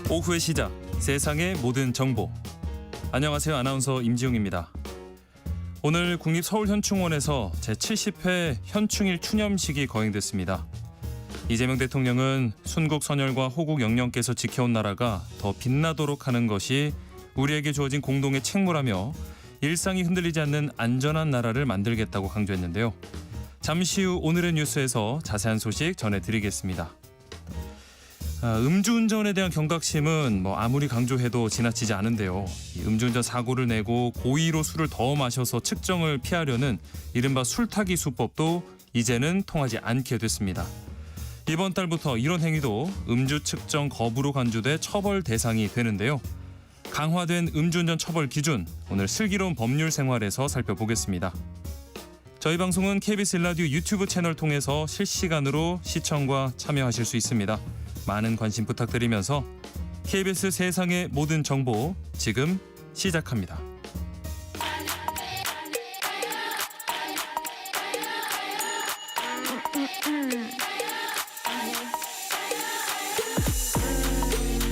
오후의 시작, 세상의 모든 정보. 안녕하세요. 아나운서 임지웅입니다. 오늘 국립서울현충원에서 제70회 현충일 추념식이 거행됐습니다. 이재명 대통령은 순국 선열과 호국 영령께서 지켜온 나라가 더 빛나도록 하는 것이 우리에게 주어진 공동의 책무라며 일상이 흔들리지 않는 안전한 나라를 만들겠다고 강조했는데요. 잠시 후 오늘의 뉴스에서 자세한 소식 전해드리겠습니다. 음주운전에 대한 경각심은 아무리 강조해도 지나치지 않은데요. 음주운전 사고를 내고 고의로 술을 더 마셔서 측정을 피하려는 이른바 술타기 수법도 이제는 통하지 않게 됐습니다. 이번 달부터 이런 행위도 음주 측정 거부로 간주돼 처벌 대상이 되는데요. 강화된 음주운전 처벌 기준, 오늘 슬기로운 법률 생활에서 살펴보겠습니다. 저희 방송은 KBS 1라디오 유튜브 채널 통해서 실시간으로 시청과 참여하실 수 있습니다. 많은 관심 부탁드리면서 KBS 세상의 모든 정보 지금 시작합니다.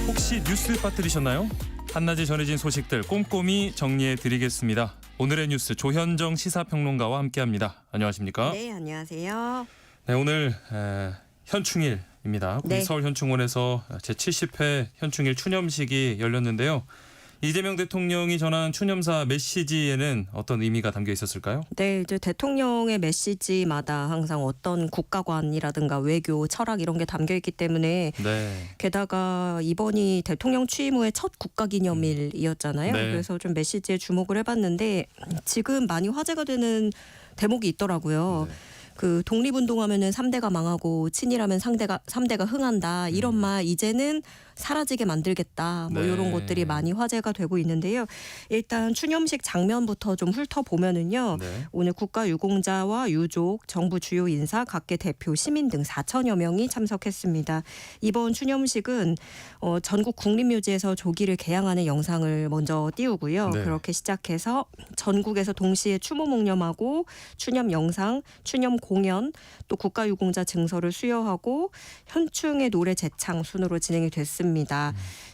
혹시 뉴스 빠뜨리셨나요? 한낮에 전해진 소식들 꼼꼼히 정리해드리겠습니다. 오늘의 뉴스 조현정 시사평론가와 함께합니다. 안녕하십니까? 네, 안녕하세요. 네, 오늘 현충일입니다. 네. 서울현충원에서 제70회 현충일 추념식이 열렸는데요. 이재명 대통령이 전한 추념사 메시지에는 어떤 의미가 담겨 있었을까요? 네, 이제 대통령의 메시지마다 항상 어떤 국가관이라든가 외교, 철학 이런 게 담겨 있기 때문에 네. 게다가 이번이 대통령 취임 후에 첫 국가기념일이었잖아요. 네. 그래서 좀 메시지에 주목을 해봤는데 지금 많이 화제가 되는 대목이 있더라고요. 네. 그 독립운동하면은 3대가 망하고 친일하면 3대가 흥한다. 이런 말 이제는 사라지게 만들겠다. 네. 이런 것들이 많이 화제가 되고 있는데요. 일단 추념식 장면부터 좀 훑어보면은요. 네. 오늘 국가유공자와 유족, 정부 주요 인사, 각계 대표, 시민 등 4천여 명이 참석했습니다. 이번 추념식은 전국 국립묘지에서 조기를 개양하는 영상을 먼저 띄우고요. 네. 그렇게 시작해서 전국에서 동시에 추모 묵념하고 추념 영상, 추념 공연, 또 국가유공자 증서를 수여하고 현충의 노래 재창 순으로 진행이 됐습니다.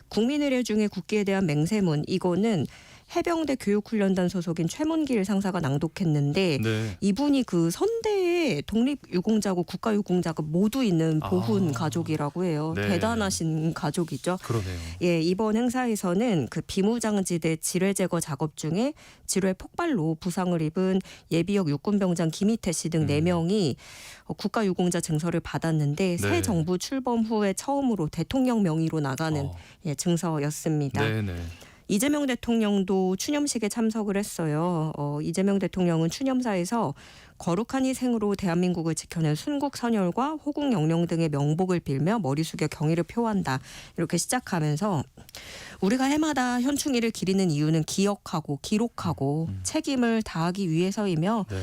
국민의례 중에 국기에 대한 맹세문, 이거는 해병대 교육훈련단 소속인 최문길 상사가 낭독했는데 네. 이분이 그 선대에 독립유공자고 국가유공자가 모두 있는 보훈 가족이라고 해요. 네. 대단하신 가족이죠. 그러네요. 예, 이번 행사에서는 그 비무장지대 지뢰 제거 작업 중에 지뢰 폭발로 부상을 입은 예비역 육군병장 김희태 씨 등 4명이 국가유공자 증서를 받았는데 새 네. 정부 출범 후에 처음으로 대통령 명의로 나가는 증서였습니다. 네네. 이재명 대통령도 추념식에 참석을 했어요. 이재명 대통령은 추념사에서 거룩한 희생으로 대한민국을 지켜낸 순국 선열과 호국 영령 등의 명복을 빌며 머리 숙여 경의를 표한다. 이렇게 시작하면서 우리가 해마다 현충일을 기리는 이유는 기억하고 기록하고 책임을 다하기 위해서이며 네.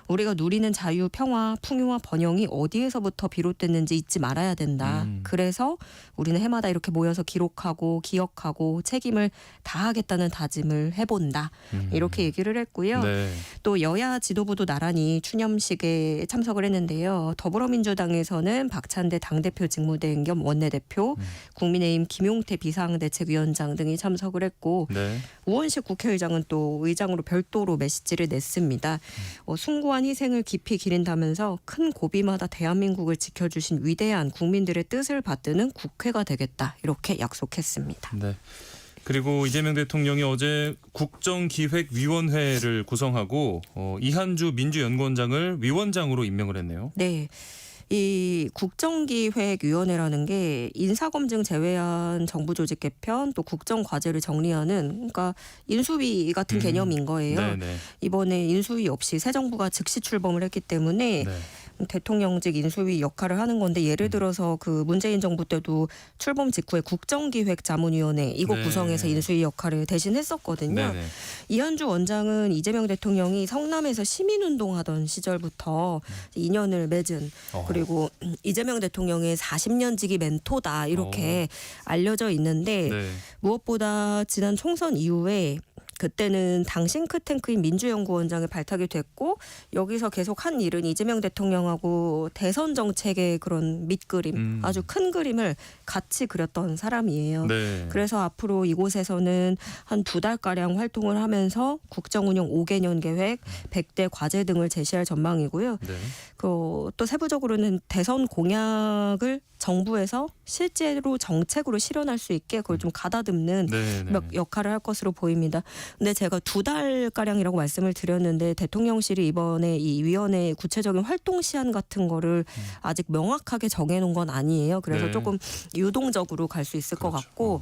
우리가 누리는 자유, 평화, 풍요와 번영이 어디에서부터 비롯됐는지 잊지 말아야 된다. 그래서 우리는 해마다 이렇게 모여서 기록하고 기억하고 책임을 다하겠다는 다짐을 해본다. 이렇게 얘기를 했고요. 네. 또 여야 지도부도 나란히 추념식에 참석을 했는데요. 더불어민주당에서는 박찬대 당대표 직무대행 겸 원내대표, 국민의힘 김용태 비상대책위원장 등이 참석을 했고 네. 우원식 국회의장은 또 의장으로 별도로 메시지를 냈습니다. 숭고한 희생을 깊이 기린다면서 큰 고비마다 대한민국을 지켜주신 위대한 국민들의 뜻을 받드는 국회가 되겠다. 이렇게 약속했습니다. 네. 그리고 이재명 대통령이 어제 국정기획위원회를 구성하고 이한주 민주연구원장을 위원장으로 임명을 했네요. 네. 이 국정기획위원회라는 게 인사검증 제외한 정부 조직 개편 또 국정과제를 정리하는 그러니까 인수위 같은 개념인 거예요. 네네. 이번에 인수위 없이 새 정부가 즉시 출범을 했기 때문에 네. 대통령직 인수위 역할을 하는 건데 예를 들어서 그 문재인 정부 때도 출범 직후에 국정기획자문위원회 이거 네. 구성해서 인수위 역할을 대신 했었거든요. 네네. 이한주 원장은 이재명 대통령이 성남에서 시민운동하던 시절부터 인연을 맺은 그리고 이재명 대통령의 40년 지기 멘토다 이렇게 알려져 있는데 네. 무엇보다 지난 총선 이후에 그때는 당 싱크탱크인 민주연구원장에 발탁이 됐고 여기서 계속 한 일은 이재명 대통령하고 대선 정책의 그런 밑그림, 아주 큰 그림을 같이 그렸던 사람이에요. 네. 그래서 앞으로 이곳에서는 한 2달가량 활동을 하면서 국정운영 5개년 계획, 100대 과제 등을 제시할 전망이고요. 네. 또 세부적으로는 대선 공약을 정부에서 실제로 정책으로 실현할 수 있게 그걸 좀 가다듬는 네. 네. 역할을 할 것으로 보입니다. 근데 제가 2달가량이라고 말씀을 드렸는데 대통령실이 이번에 이 위원회의 구체적인 활동 시한 같은 거를 아직 명확하게 정해놓은 건 아니에요. 그래서 네. 조금 유동적으로 갈 수 있을 것 그렇죠. 같고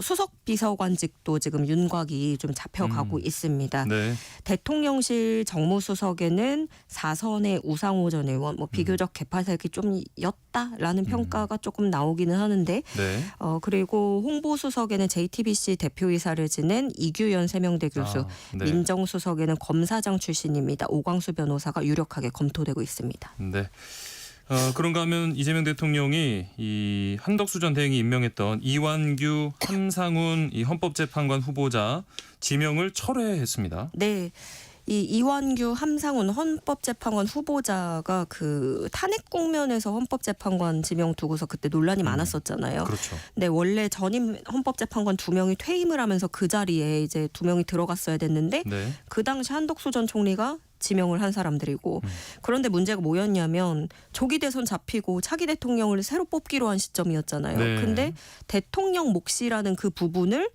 수석 비서관직도 지금 윤곽이 좀 잡혀가고 있습니다. 네. 대통령실 정무수석에는 4선의 우상호 전 의원, 비교적 개파색이 좀 였다라는 평가가 조금 나오기는 하는데, 네. 그리고 홍보수석에는 JTBC 대표이사를 지낸 이규현 세명대 교수, 네. 민정수석에는 검사장 출신입니다. 오광수 변호사가 유력하게 검토되고 있습니다. 네. 그런가 하면 이재명 대통령이 이 한덕수 전 대행이 임명했던 이완규, 함상훈 이 헌법재판관 후보자 지명을 철회했습니다. 네. 이 이완규, 함상훈 헌법재판관 후보자가 그 탄핵 국면에서 헌법재판관 지명 두고서 그때 논란이 많았었잖아요. 그렇죠. 네, 원래 전임 헌법재판관 2명이 퇴임을 하면서 그 자리에 이제 2명이 들어갔어야 됐는데 네. 그 당시 한덕수 전 총리가 지명을 한 사람들이고 그런데 문제가 뭐였냐면 조기 대선 잡히고 차기 대통령을 새로 뽑기로 한 시점이었잖아요. 네. 근데 대통령 몫이라는 그 부분을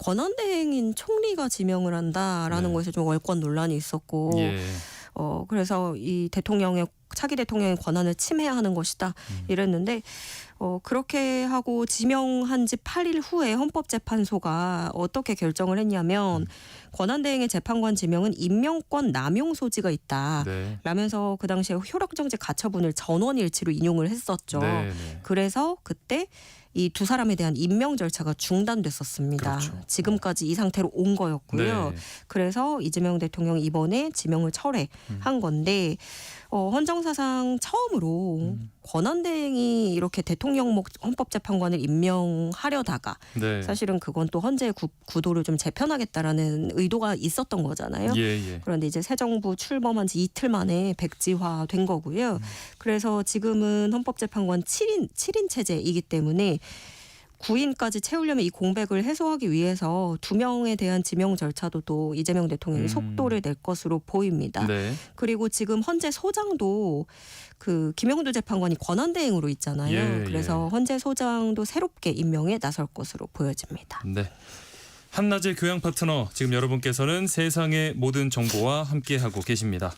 권한대행인 총리가 지명을 한다라는 네. 것에 좀 월권 논란이 있었고 예. 그래서 이 차기 대통령의 권한을 침해하는 것이다 이랬는데 그렇게 하고 지명한 지 8일 후에 헌법재판소가 어떻게 결정을 했냐면 권한대행의 재판관 지명은 임명권 남용 소지가 있다. 네. 라면서 그 당시에 효력정지 가처분을 전원일치로 인용을 했었죠. 네. 네. 그래서 그때 이 두 사람에 대한 임명 절차가 중단됐었습니다. 그렇죠. 지금까지 이 상태로 온 거였고요. 네. 그래서 이재명 대통령이 이번에 지명을 철회한 건데 헌정사상 처음으로 권한대행이 이렇게 대통령 목 헌법재판관을 임명하려다가 네. 사실은 그건 또 헌재 구도를 좀 재편하겠다라는 의도가 있었던 거잖아요. 예. 그런데 이제 새 정부 출범한 지 이틀 만에 백지화된 거고요. 그래서 지금은 헌법재판관 7인 체제이기 때문에 9인까지 채우려면 이 공백을 해소하기 위해서 2명에 대한 지명 절차도 또 이재명 대통령이 속도를 낼 것으로 보입니다. 네. 그리고 지금 헌재 소장도 그 김영두 재판관이 권한대행으로 있잖아요. 예, 그래서 헌재 소장도 새롭게 임명에 나설 것으로 보여집니다. 네. 한낮의 교양 파트너 지금 여러분께서는 세상의 모든 정보와 함께하고 계십니다.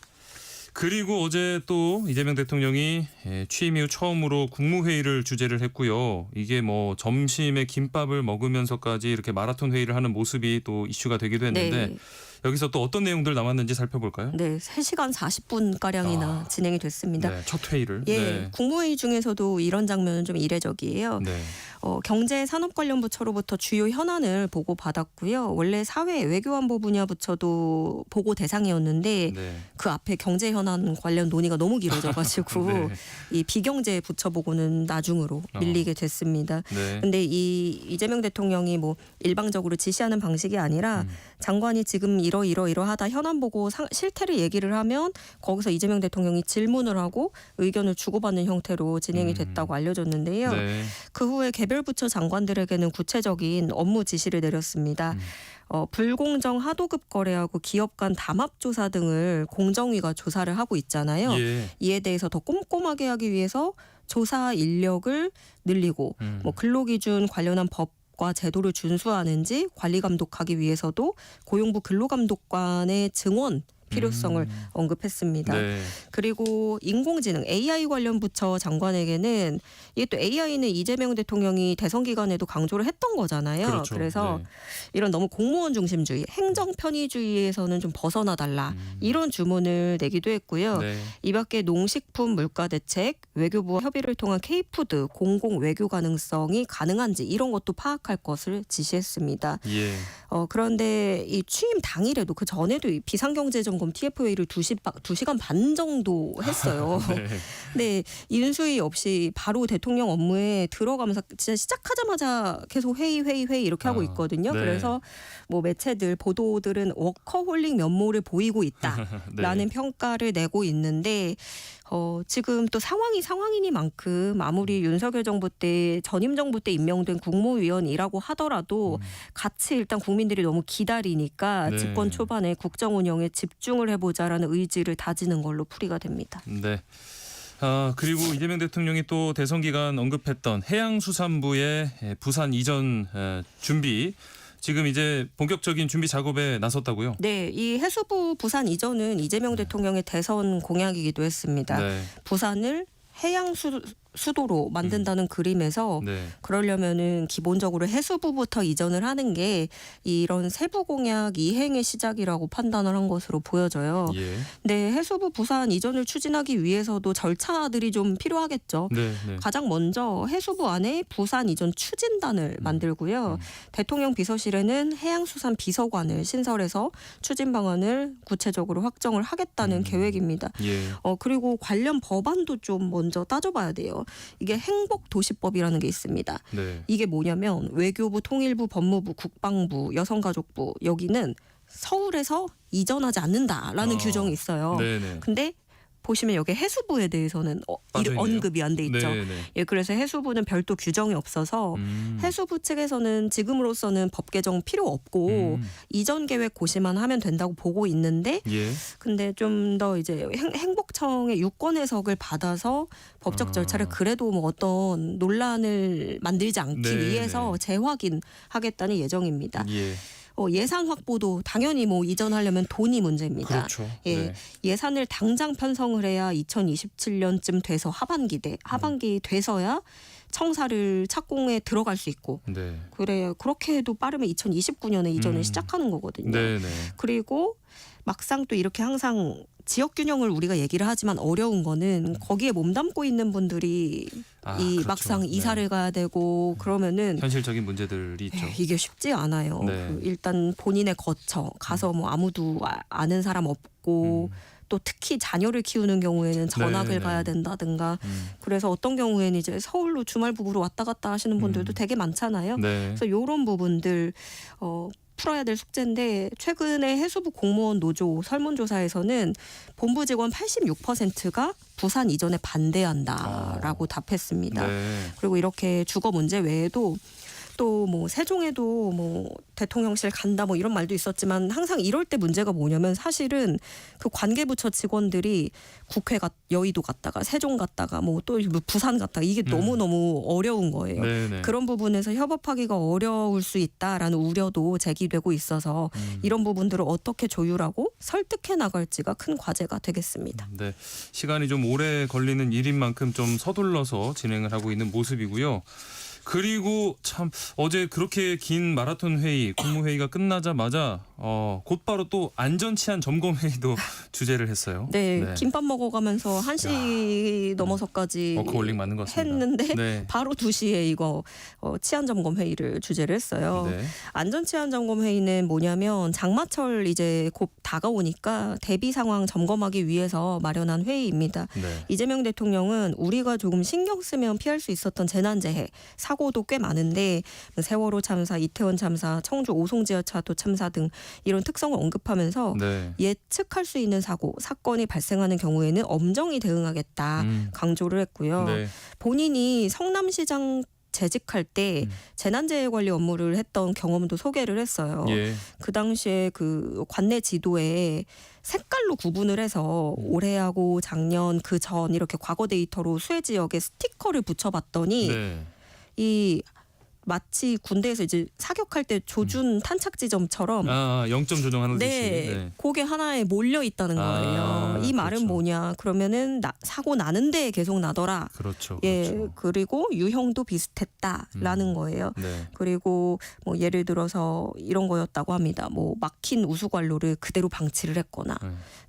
그리고 어제 또 이재명 대통령이 취임 이후 처음으로 국무회의를 주재를 했고요. 이게 뭐 점심에 김밥을 먹으면서까지 이렇게 마라톤 회의를 하는 모습이 또 이슈가 되기도 했는데 네. 여기서 또 어떤 내용들 남았는지 살펴볼까요? 네, 3시간 40분가량이나 진행이 됐습니다. 네, 첫 회의를. 예, 네. 국무회의 중에서도 이런 장면은 좀 이례적이에요. 네. 경제산업관련부처로부터 주요 현안을 보고받았고요. 원래 사회 외교안보 분야 부처도 보고 대상이었는데 네. 그 앞에 경제 현안 관련 논의가 너무 길어져가지고 네. 이 비경제 부처 보고는 나중으로 밀리게 됐습니다. 네. 근데 이재명 대통령이 뭐 일방적으로 지시하는 방식이 아니라 장관이 지금 이러하다 현안 보고 실태를 얘기를 하면 거기서 이재명 대통령이 질문을 하고 의견을 주고받는 형태로 진행이 됐다고 알려졌는데요. 네. 그 후에 개별 부처 장관들에게는 구체적인 업무 지시를 내렸습니다. 불공정 하도급 거래하고 기업 간 담합 조사 등을 공정위가 조사를 하고 있잖아요. 예. 이에 대해서 더 꼼꼼하게 하기 위해서 조사 인력을 늘리고 뭐 근로기준 관련한 법과 제도를 준수하는지 관리 감독하기 위해서도 고용부 근로감독관의 증원 필요성을 언급했습니다. 네. 그리고 인공지능 AI 관련 부처 장관에게는 이게 또 AI는 이재명 대통령이 대선 기간에도 강조를 했던 거잖아요. 그렇죠. 그래서 네. 이런 너무 공무원 중심주의, 행정 편의주의에서는 좀 벗어나달라 이런 주문을 내기도 했고요. 네. 이 밖에 농식품 물가 대책, 외교부와 협의를 통한 K푸드 공공 외교 가능성이 가능한지 이런 것도 파악할 것을 지시했습니다. 예. 그런데 이 취임 당일에도 그 전에도 이 비상경제정권 점검 TF 회의를 2시간 반 정도 했어요. 네. 네, 인수위 없이 바로 대통령 업무에 들어가면서 진짜 시작하자마자 계속 회의 이렇게 하고 있거든요. 네. 그래서 뭐 매체들 보도들은 워커홀릭 면모를 보이고 있다라는 네. 평가를 내고 있는데 지금 또 상황이니만큼 아무리 윤석열 정부 때 전임 정부 때 임명된 국무위원이라고 하더라도 같이 일단 국민들이 너무 기다리니까 네. 집권 초반에 국정 운영에 집중을 해보자라는 의지를 다지는 걸로 풀이가 됩니다. 네. 그리고 이재명 대통령이 또 대선 기간 언급했던 해양수산부의 부산 이전 준비 지금 이제 본격적인 준비 작업에 나섰다고요? 네, 이 해수부 부산 이전은 이재명 대통령의 대선 공약이기도 했습니다. 네. 부산을 수도로 만든다는 그림에서 네. 그러려면은 기본적으로 해수부부터 이전을 하는 게 이런 세부 공약 이행의 시작이라고 판단을 한 것으로 보여져요. 예. 네, 해수부 부산 이전을 추진하기 위해서도 절차들이 좀 필요하겠죠. 네. 네. 가장 먼저 해수부 안에 부산 이전 추진단을 만들고요. 대통령 비서실에는 해양수산 비서관을 신설해서 추진 방안을 구체적으로 확정을 하겠다는 계획입니다. 예. 그리고 관련 법안도 좀 먼저 따져봐야 돼요. 이게 행복도시법이라는 게 있습니다. 네. 이게 뭐냐면 외교부, 통일부, 법무부, 국방부, 여성가족부 여기는 서울에서 이전하지 않는다라는 규정이 있어요. 네네. 근데 보시면 여기 해수부에 대해서는 빠져있네요. 언급이 안 돼 있죠. 네네. 예, 그래서 해수부는 별도 규정이 없어서 해수부 측에서는 지금으로서는 법 개정 필요 없고 이전 계획 고시만 하면 된다고 보고 있는데 예. 근데 좀 더 이제 행복청의 유권 해석을 받아서 법적 절차를 그래도 뭐 어떤 논란을 만들지 않기 네, 위해서 네. 재확인하겠다는 예정입니다. 예. 예산 확보도 당연히 뭐 이전하려면 돈이 문제입니다. 그렇죠. 예, 네. 예산을 당장 편성을 해야 2027년쯤 돼서 하반기 돼서야 청사를 착공에 들어갈 수 있고 네. 그렇게 해도 빠르면 2029년에 이전을 시작하는 거거든요. 네네. 그리고 막상 또 이렇게 항상 지역 균형을 우리가 얘기를 하지만 어려운 거는 거기에 몸담고 있는 분들이 그렇죠. 막상 네. 이사를 가야 되고 그러면은 현실적인 문제들이 있죠. 이게 쉽지 않아요. 네. 일단 본인의 거처 가서 뭐 아무도 아는 사람 없고 또 특히 자녀를 키우는 경우에는 전학을 네, 가야 네. 된다든가 그래서 어떤 경우에는 이제 서울로 주말 부부로 왔다 갔다 하시는 분들도 되게 많잖아요. 네. 그래서 이런 부분들 풀어야 될 숙제인데 최근에 해수부 공무원 노조 설문조사에서는 본부 직원 86%가 부산 이전에 반대한다라고 답했습니다. 네. 그리고 이렇게 주거 문제 외에도 또 뭐 세종에도 뭐 대통령실 간다 뭐 이런 말도 있었지만 항상 이럴 때 문제가 뭐냐면 사실은 그 관계부처 직원들이 여의도 갔다가 세종 갔다가 뭐 또 부산 갔다가 이게 너무너무 어려운 거예요. 네네. 그런 부분에서 협업하기가 어려울 수 있다라는 우려도 제기되고 있어서 이런 부분들을 어떻게 조율하고 설득해 나갈지가 큰 과제가 되겠습니다. 네. 시간이 좀 오래 걸리는 일인 만큼 좀 서둘러서 진행을 하고 있는 모습이고요. 그리고 참 어제 그렇게 긴 마라톤 회의, 국무회의가 끝나자마자 곧바로 또 안전치안 점검 회의도 주재를 했어요. 네, 김밥 먹어가면서 1시 넘어서까지 워커홀릭 맞는 것 같습니다. 했는데 네. 바로 2시에 이거 치안 점검 회의를 주재를 했어요. 네. 안전 치안 점검 회의는 뭐냐면 장마철 이제 곧 다가오니까 대비 상황 점검하기 위해서 마련한 회의입니다. 네. 이재명 대통령은 우리가 조금 신경 쓰면 피할 수 있었던 재난재해 사고도 꽤 많은데 세월호 참사, 이태원 참사, 청주 오송지하차도 참사 등 이런 특성을 언급하면서 네. 예측할 수 있는 사건이 발생하는 경우에는 엄정히 대응하겠다 강조를 했고요. 네. 본인이 성남시장 재직할 때 재난재해 관리 업무를 했던 경험도 소개를 했어요. 예. 그 당시에 그 관내 지도에 색깔로 구분을 해서 올해하고 작년 그 전 이렇게 과거 데이터로 수해 지역에 스티커를 붙여봤더니 네. 이 마치 군대에서 이제 사격할 때 조준 탄착 지점처럼 0점 조정하는 듯이. 네, 그게 하나에 몰려 있다는 거예요. 이 말은 그렇죠. 뭐냐? 그러면은 사고 나는데 계속 나더라. 그렇죠. 예, 그렇죠. 그리고 유형도 비슷했다라는 거예요. 네. 그리고 뭐 예를 들어서 이런 거였다고 합니다. 뭐 막힌 우수관로를 그대로 방치를 했거나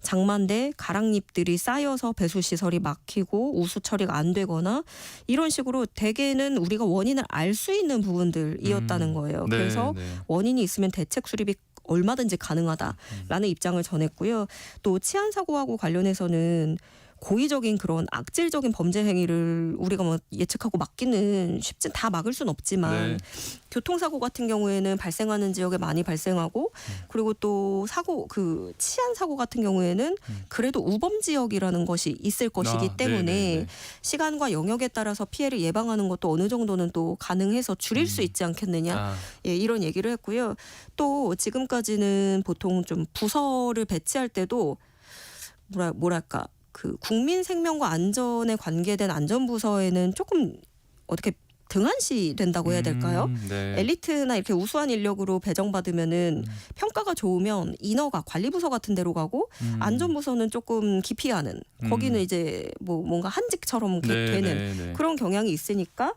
장마인데 가랑잎들이 쌓여서 배수 시설이 막히고 우수 처리가 안 되거나 이런 식으로 대개는 우리가 원인을 알 수 있는 부분들이었다는 거예요. 네, 그래서 네. 원인이 있으면 대책 수립이 얼마든지 가능하다라는 입장을 전했고요. 또 치안 사고하고 관련해서는 고의적인 그런 악질적인 범죄 행위를 우리가 뭐 예측하고 막기는 쉽지 다 막을 수는 없지만 네. 교통사고 같은 경우에는 발생하는 지역에 많이 발생하고 그리고 또 사고 그 치안 사고 같은 경우에는 그래도 우범 지역이라는 것이 있을 것이기 때문에 네네네. 시간과 영역에 따라서 피해를 예방하는 것도 어느 정도는 또 가능해서 줄일 수 있지 않겠느냐. 예, 이런 얘기를 했고요. 또 지금까지는 보통 좀 부서를 배치할 때도 뭐랄까 그 국민 생명과 안전에 관계된 안전부서에는 조금 어떻게 등한시 된다고 해야 될까요? 네. 엘리트나 이렇게 우수한 인력으로 배정받으면은 평가가 좋으면 인허가 관리부서 같은 데로 가고 안전부서는 조금 기피하는 거기는 이제 뭐 뭔가 한직처럼 되는 그런 경향이 있으니까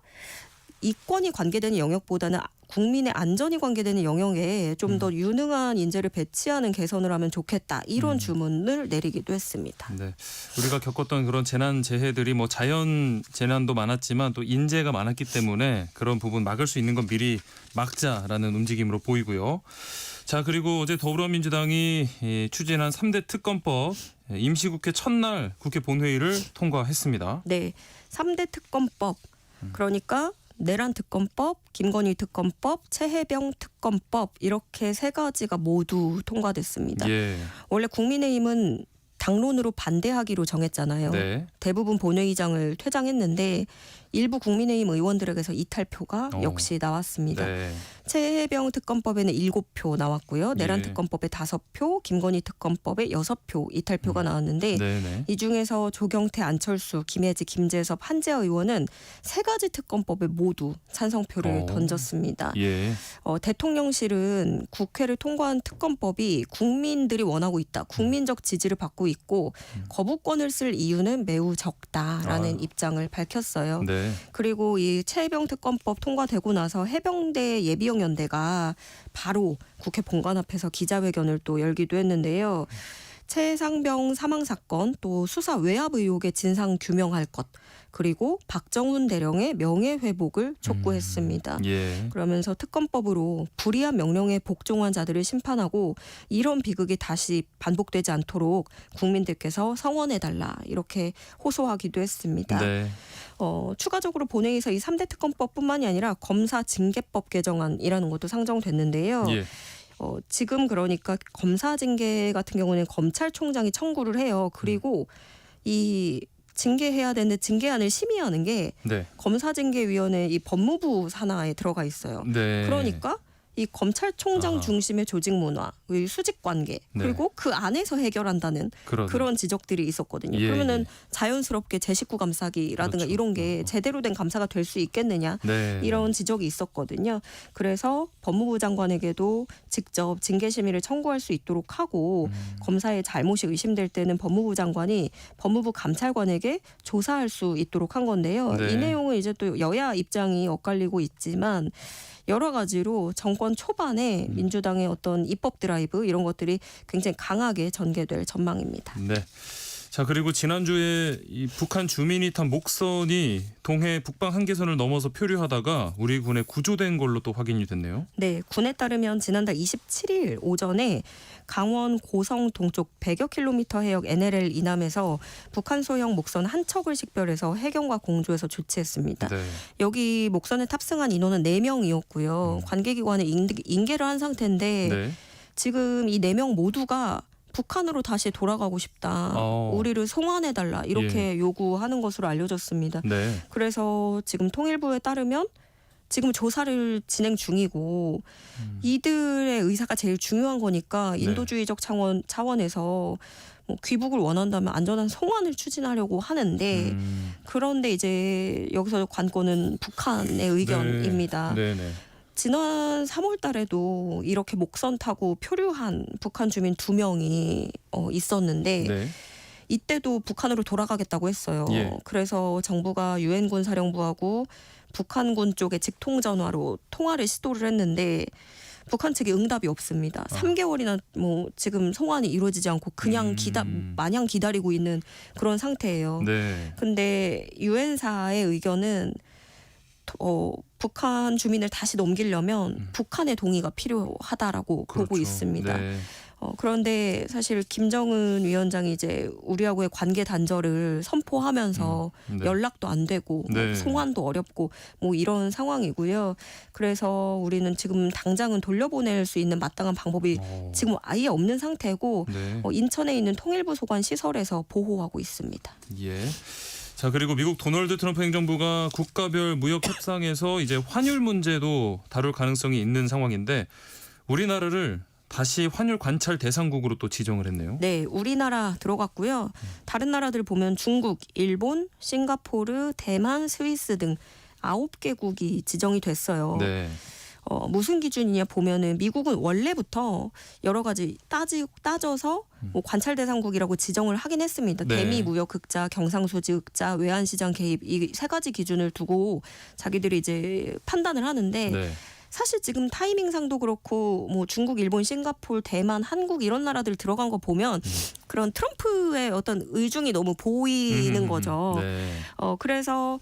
이권이 관계되는 영역보다는 국민의 안전이 관계되는 영역에 좀 더 유능한 인재를 배치하는 개선을 하면 좋겠다. 이런 주문을 내리기도 했습니다. 네. 우리가 겪었던 그런 재난 재해들이 뭐 자연 재난도 많았지만 또 인재가 많았기 때문에 그런 부분 막을 수 있는 건 미리 막자라는 움직임으로 보이고요. 자, 그리고 어제 더불어민주당이 추진한 3대 특검법 임시국회 첫날 국회 본회의를 통과했습니다. 네. 3대 특검법. 그러니까 내란 특검법, 김건희 특검법, 최혜병 특검법 이렇게 세 가지가 모두 통과됐습니다. 예. 원래 국민의힘은 당론으로 반대하기로 정했잖아요. 네. 대부분 본회의장을 퇴장했는데 일부 국민의힘 의원들에게서 이탈표가 역시 나왔습니다. 네. 최혜병 특검법에는 7표 나왔고요. 내란 예. 특검법에 5표, 김건희 특검법에 6표 이탈표가 나왔는데 네네. 이 중에서 조경태, 안철수, 김혜지, 김재섭, 한재아 의원은 세 가지 특검법에 모두 찬성표를 던졌습니다. 예. 대통령실은 국회를 통과한 특검법이 국민들이 원하고 있다. 국민적 지지를 받고 있고 거부권을 쓸 이유는 매우 적다라는 입장을 밝혔어요. 네. 그리고 이 최혜병 특검법 통과되고 나서 해병대 예비역연대가 바로 국회 본관 앞에서 기자회견을 또 열기도 했는데요. 최상병 사망 사건 또 수사 외압 의혹의 진상 규명할 것 그리고 박정훈 대령의 명예회복을 촉구했습니다. 예. 그러면서 특검법으로 불이한 명령에 복종한 자들을 심판하고 이런 비극이 다시 반복되지 않도록 국민들께서 성원해달라 이렇게 호소하기도 했습니다. 네. 추가적으로 본회의에서 이 3대 특검법뿐만이 아니라 검사 징계법 개정안이라는 것도 상정됐는데요. 예. 지금 그러니까 검사 징계 같은 경우는 검찰총장이 청구를 해요. 그리고 이 징계해야 되는데 징계안을 심의하는 게 네. 검사징계위원회 이 법무부 산하에 들어가 있어요. 네. 그러니까 이 검찰총장 아하. 중심의 조직 문화, 의 수직 관계 그리고 그 안에서 해결한다는 그런 지적들이 있었거든요. 예, 그러면은 예. 자연스럽게 제 식구 감사기라든가 그렇죠. 이런 게 제대로 된 감사가 될 수 있겠느냐 네. 이런 지적이 있었거든요. 그래서 법무부 장관에게도 직접 징계심의를 청구할 수 있도록 하고 검사의 잘못이 의심될 때는 법무부 장관이 법무부 감찰관에게 조사할 수 있도록 한 건데요. 네. 이 내용은 이제 또 여야 입장이 엇갈리고 있지만 여러 가지로 정권 초반에 민주당의 어떤 입법 드라이브 이런 것들이 굉장히 강하게 전개될 전망입니다. 네. 자, 그리고 지난주에 이 북한 주민이 탄 목선이 동해 북방 한계선을 넘어서 표류하다가 우리 군에 구조된 걸로 또 확인이 됐네요. 네, 군에 따르면 지난달 27일 오전에 강원 고성 동쪽 100여 킬로미터 해역 NLL 이남에서 북한 소형 목선 한 척을 식별해서 해경과 공조해서 조치했습니다. 네. 여기 목선에 탑승한 인원은 4명이었고요. 관계기관에 인계를 한 상태인데 네. 지금 이 4명 모두가 북한으로 다시 돌아가고 싶다. 우리를 송환해달라. 이렇게 요구하는 것으로 알려졌습니다. 네. 그래서 지금 통일부에 따르면 지금 조사를 진행 중이고 이들의 의사가 제일 중요한 거니까 인도주의적 차원에서 뭐 귀국을 원한다면 안전한 송환을 추진하려고 하는데 그런데 이제 여기서 관건은 북한의 의견입니다. 네. 네. 지난 3월 달에도 이렇게 목선 타고 표류한 북한 주민 2명이 있었는데 네. 이때도 북한으로 돌아가겠다고 했어요. 예. 그래서 정부가 유엔군 사령부하고 북한군 쪽에 직통전화로 통화를 시도를 했는데 북한 측이 응답이 없습니다. 3개월이나 뭐 지금 송환이 이루어지지 않고 그냥 마냥 기다리고 있는 그런 상태예요. 네. 근데 유엔사의 의견은 북한 주민을 다시 넘기려면 북한의 동의가 필요하다라고 보고 그렇죠. 있습니다. 네. 그런데 사실 김정은 위원장이 이제 우리하고의 관계 단절을 선포하면서 네. 연락도 안 되고 네. 송환도 어렵고 뭐 이런 상황이고요. 그래서 우리는 지금 당장은 돌려보낼 수 있는 마땅한 방법이 지금 아예 없는 상태고 네. 인천에 있는 통일부 소관 시설에서 보호하고 있습니다. 예. 자, 그리고 미국 도널드 트럼프 행정부가 국가별 무역 협상에서 이제 환율 문제도 다룰 가능성이 있는 상황인데 우리나라를 다시 환율 관찰 대상국으로 또 지정을 했네요. 네, 우리나라 들어갔고요. 다른 나라들 보면 중국, 일본, 싱가포르, 대만, 스위스 등 9개국이 지정이 됐어요. 네. 무슨 기준이냐 보면은 미국은 원래부터 여러 가지 따져서 뭐 관찰 대상국이라고 지정을 하긴 했습니다. 네. 대미 무역 흑자, 경상수지 흑자, 외환시장 개입 이 세 가지 기준을 두고 자기들이 이제 판단을 하는데 네. 사실 지금 타이밍상도 그렇고 뭐 중국, 일본, 싱가포르, 대만, 한국 이런 나라들 들어간 거 보면 그런 트럼프의 어떤 의중이 너무 보이는 거죠. 네. 그래서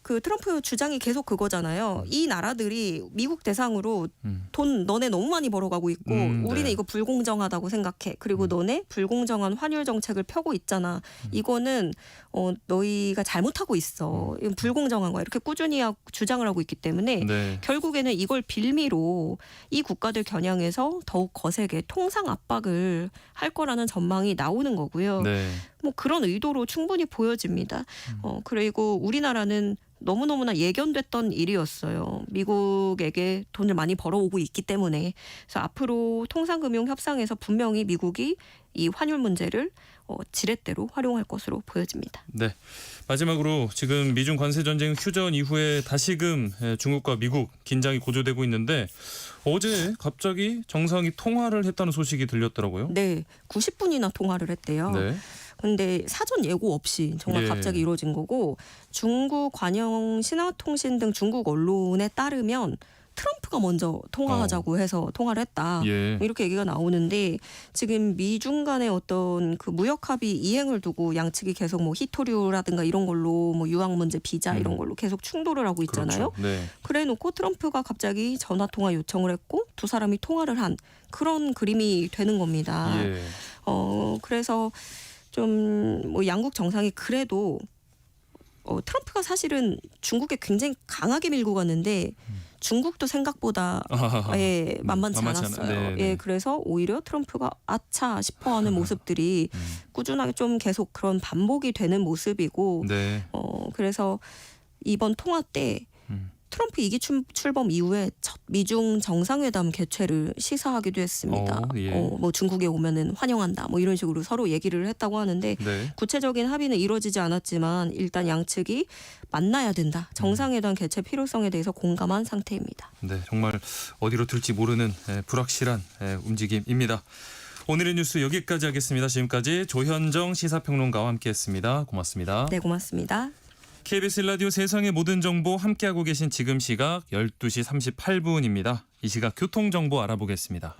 그 트럼프 주장이 계속 그거잖아요. 이 나라들이 미국 대상으로 돈 너네 너무 많이 벌어가고 있고 우리는 네. 이거 불공정하다고 생각해. 그리고 너네 불공정한 환율 정책을 펴고 있잖아. 이거는 너희가 잘못하고 있어. 이건 불공정한 거야. 이렇게 꾸준히 주장을 하고 있기 때문에 네. 결국에는 이걸 빌미로 이 국가들 겨냥해서 더욱 거세게 통상 압박을 할 거라는 전망이 나오는 거고요. 네. 뭐 그런 의도로 충분히 보여집니다. 그리고 우리나라는 너무너무나 예견됐던 일이었어요. 미국에게 돈을 많이 벌어오고 있기 때문에. 그래서 앞으로 통상금융 협상에서 분명히 미국이 이 환율 문제를 지렛대로 활용할 것으로 보여집니다. 네. 마지막으로 지금 미중 관세 전쟁 휴전 이후에 다시금 중국과 미국 긴장이 고조되고 있는데 어제 갑자기 정상이 통화를 했다는 소식이 들렸더라고요. 네, 90분이나 통화를 했대요. 네. 근데 사전 예고 없이 정말 예. 갑자기 이루어진 거고 중국 관영 신화통신 등 중국 언론에 따르면 트럼프가 먼저 통화하자고 해서 통화를 했다. 예. 이렇게 얘기가 나오는데 지금 미중 간의 어떤 그 무역 합의 이행을 두고 양측이 계속 뭐 희토류라든가 이런 걸로 뭐 유학 문제, 비자 이런 걸로 계속 충돌을 하고 있잖아요. 그렇죠. 네. 그래놓고 트럼프가 갑자기 전화 통화 요청을 했고 두 사람이 통화를 한 그런 그림이 되는 겁니다. 예. 그래서 좀 뭐 양국 정상이 그래도 트럼프가 사실은 중국에 굉장히 강하게 밀고 갔는데 중국도 생각보다 만만치 않았어요. 네, 네. 예, 그래서 오히려 트럼프가 아차 싶어하는 모습들이 꾸준하게 좀 계속 그런 반복이 되는 모습이고 네. 그래서 이번 통화 때 트럼프 2기 출범 이후에 첫 미중 정상회담 개최를 시사하기도 했습니다. 예. 뭐 중국에 오면은 환영한다. 뭐 이런 식으로 서로 얘기를 했다고 하는데 네. 구체적인 합의는 이루어지지 않았지만 일단 양측이 만나야 된다. 정상회담 개최 필요성에 대해서 공감한 상태입니다. 네, 정말 어디로 튈지 모르는 불확실한 움직임입니다. 오늘의 뉴스 여기까지 하겠습니다. 지금까지 조현정 시사평론가와 함께했습니다. 고맙습니다. 네, 고맙습니다. KBS 라디오 세상의 모든 정보 함께하고 계신 지금 시각 12시 38분입니다. 이 시각 교통정보 알아보겠습니다.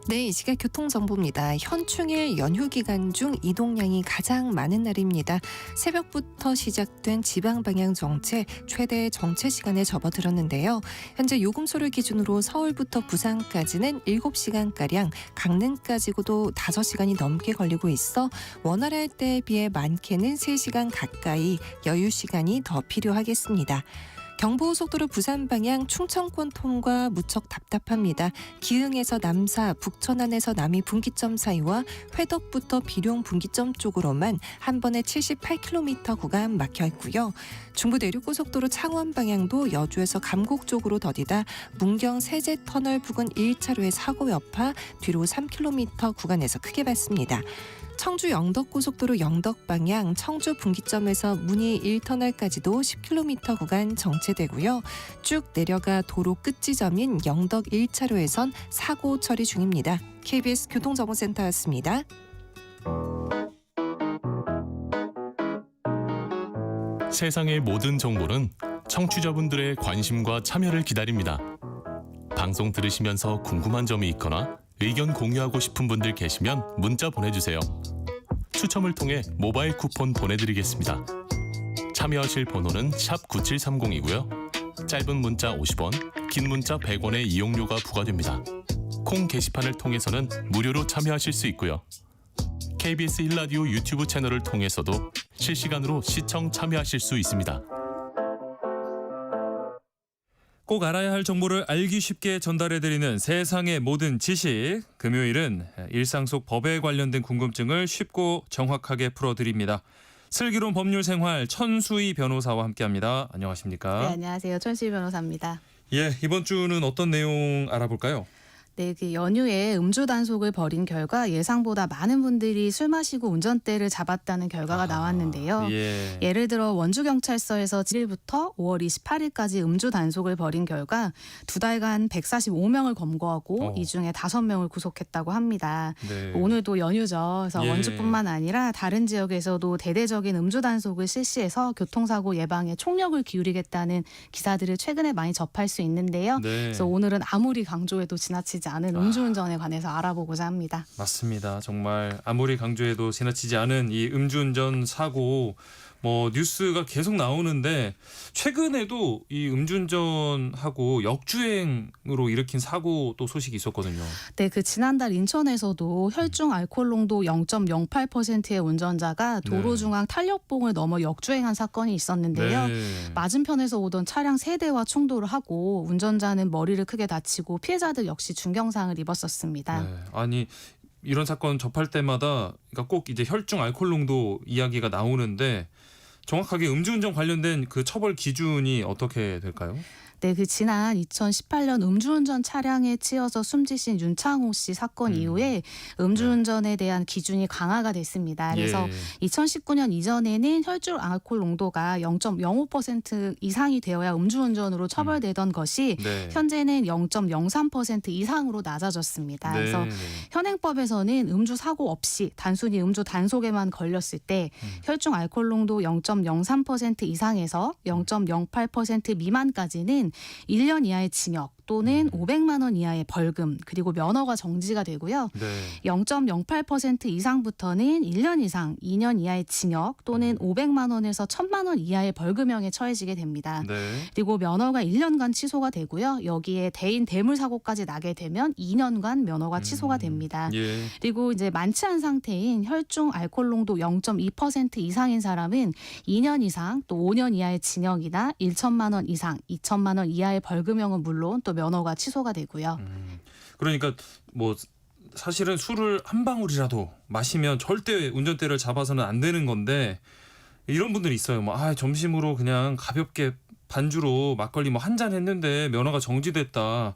네, 이 시각 교통정보입니다. 현충일 연휴 기간 중 이동량이 가장 많은 날입니다. 새벽부터 시작된 지방방향 정체 최대 정체 시간에 접어들었는데요. 현재 요금소를 기준으로 서울부터 부산까지는 7시간가량, 강릉까지도 5시간이 넘게 걸리고 있어 원활할 때에 비해 많게는 3시간 가까이 여유 시간이 더 필요하겠습니다. 경부고속도로 부산 방향 충청권 통과 무척 답답합니다. 기흥에서 남사, 북천안에서 남이 분기점 사이와 회덕부터 비룡 분기점 쪽으로만 한 번에 78km 구간 막혀 있고요. 중부 내륙고속도로 창원 방향도 여주에서 감곡 쪽으로 더디다 문경 세제터널 부근 1차로의 사고 여파 뒤로 3km 구간에서 크게 받습니다. 청주 영덕고속도로 영덕 방향 청주 분기점에서 문희 1터널까지도 10km 구간 정체되고요. 쭉 내려가 도로 끝 지점인 영덕 1차로에선 사고 처리 중입니다. KBS 교통정보센터였습니다. 세상의 모든 정보는 청취자분들의 관심과 참여를 기다립니다. 방송 들으시면서 궁금한 점이 있거나 의견 공유하고 싶은 분들 계시면 문자 보내주세요. 추첨을 통해 모바일 쿠폰 보내드리겠습니다. 참여하실 번호는 샵 9730이고요. 짧은 문자 50원, 긴 문자 100원의 이용료가 부과됩니다. 콩 게시판을 통해서는 무료로 참여하실 수 있고요. KBS 1라디오 유튜브 채널을 통해서도 실시간으로 시청 참여하실 수 있습니다. 꼭 알아야 할 정보를 알기 쉽게 전달해드리는 세상의 모든 지식. 금요일은 일상 속 법에 관련된 궁금증을 쉽고 정확하게 풀어드립니다. 슬기로운 법률 생활 천수희 변호사와 함께합니다. 안녕하십니까? 네, 안녕하세요. 천수희 변호사입니다. 예, 이번 주는 어떤 내용 알아볼까요? 네, 그 연휴에 음주 단속을 벌인 결과 예상보다 많은 분들이 술 마시고 운전대를 잡았다는 결과가 나왔는데요. 예. 예를 들어 원주경찰서에서 7일부터 5월 28일까지 음주 단속을 벌인 결과 2달간 145명을 검거하고 이 중에 5명을 구속했다고 합니다. 네. 오늘도 연휴죠. 그래서 예. 원주뿐만 아니라 다른 지역에서도 대대적인 음주 단속을 실시해서 교통사고 예방에 총력을 기울이겠다는 기사들을 최근에 많이 접할 수 있는데요. 네. 그래서 오늘은 아무리 강조해도 지나치지 않은 음주운전에 관해서 알아보고자 합니다. 맞습니다. 정말 아무리 강조해도 지나치지 않은 이 음주운전 사고 뭐 뉴스가 계속 나오는데 최근에도 이 음주운전하고 역주행으로 일으킨 사고 또 소식이 있었거든요. 네, 그 지난달 인천에서도 혈중 알코올 농도 0.08%의 운전자가 도로 중앙 탄력봉을 넘어 역주행한 사건이 있었는데요. 네. 맞은편에서 오던 차량 3대와 충돌을 하고 운전자는 머리를 크게 다치고 피해자들 역시 중경상을 입었었습니다. 네. 아니 이런 사건 접할 때마다 그러니까 꼭 이제 혈중 알코올 농도 이야기가 나오는데 정확하게 음주운전 관련된 그 처벌 기준이 어떻게 될까요? 네, 그 지난 2018년 음주운전 차량에 치여서 숨지신 윤창호 씨 사건 이후에 음주운전에 대한 기준이 강화가 됐습니다. 그래서 예. 2019년 이전에는 혈중 알코올 농도가 0.05% 이상이 되어야 음주운전으로 처벌되던 것이 네. 현재는 0.03% 이상으로 낮아졌습니다. 네. 그래서 현행법에서는 음주 사고 없이 단순히 음주 단속에만 걸렸을 때 혈중 알코올 농도 0.03% 이상에서 0.08% 미만까지는 1년 이하의 징역 또는 500만 원 이하의 벌금 그리고 면허가 정지가 되고요. 네. 0.08% 이상부터는 1년 이상 2년 이하의 징역 또는 500만 원에서 1000만 원 이하의 벌금형에 처해지게 됩니다. 네. 그리고 면허가 1년간 취소가 되고요. 여기에 대인 대물 사고까지 나게 되면 2년간 면허가 취소가 됩니다. 예. 그리고 이제 만취한 상태인 혈중 알코올 농도 0.2% 이상인 사람은 2년 이상 또 5년 이하의 징역이나 1천만 원 이상 2천만 원 이하의 벌금형은 물론 또 면허가 취소가 되고요. 그러니까 뭐 사실은 술을 한 방울이라도 마시면 절대 운전대를 잡아서는 안 되는 건데 이런 분들이 있어요. 뭐 점심으로 그냥 가볍게 반주로 막걸리 뭐 한 잔 했는데 면허가 정지됐다.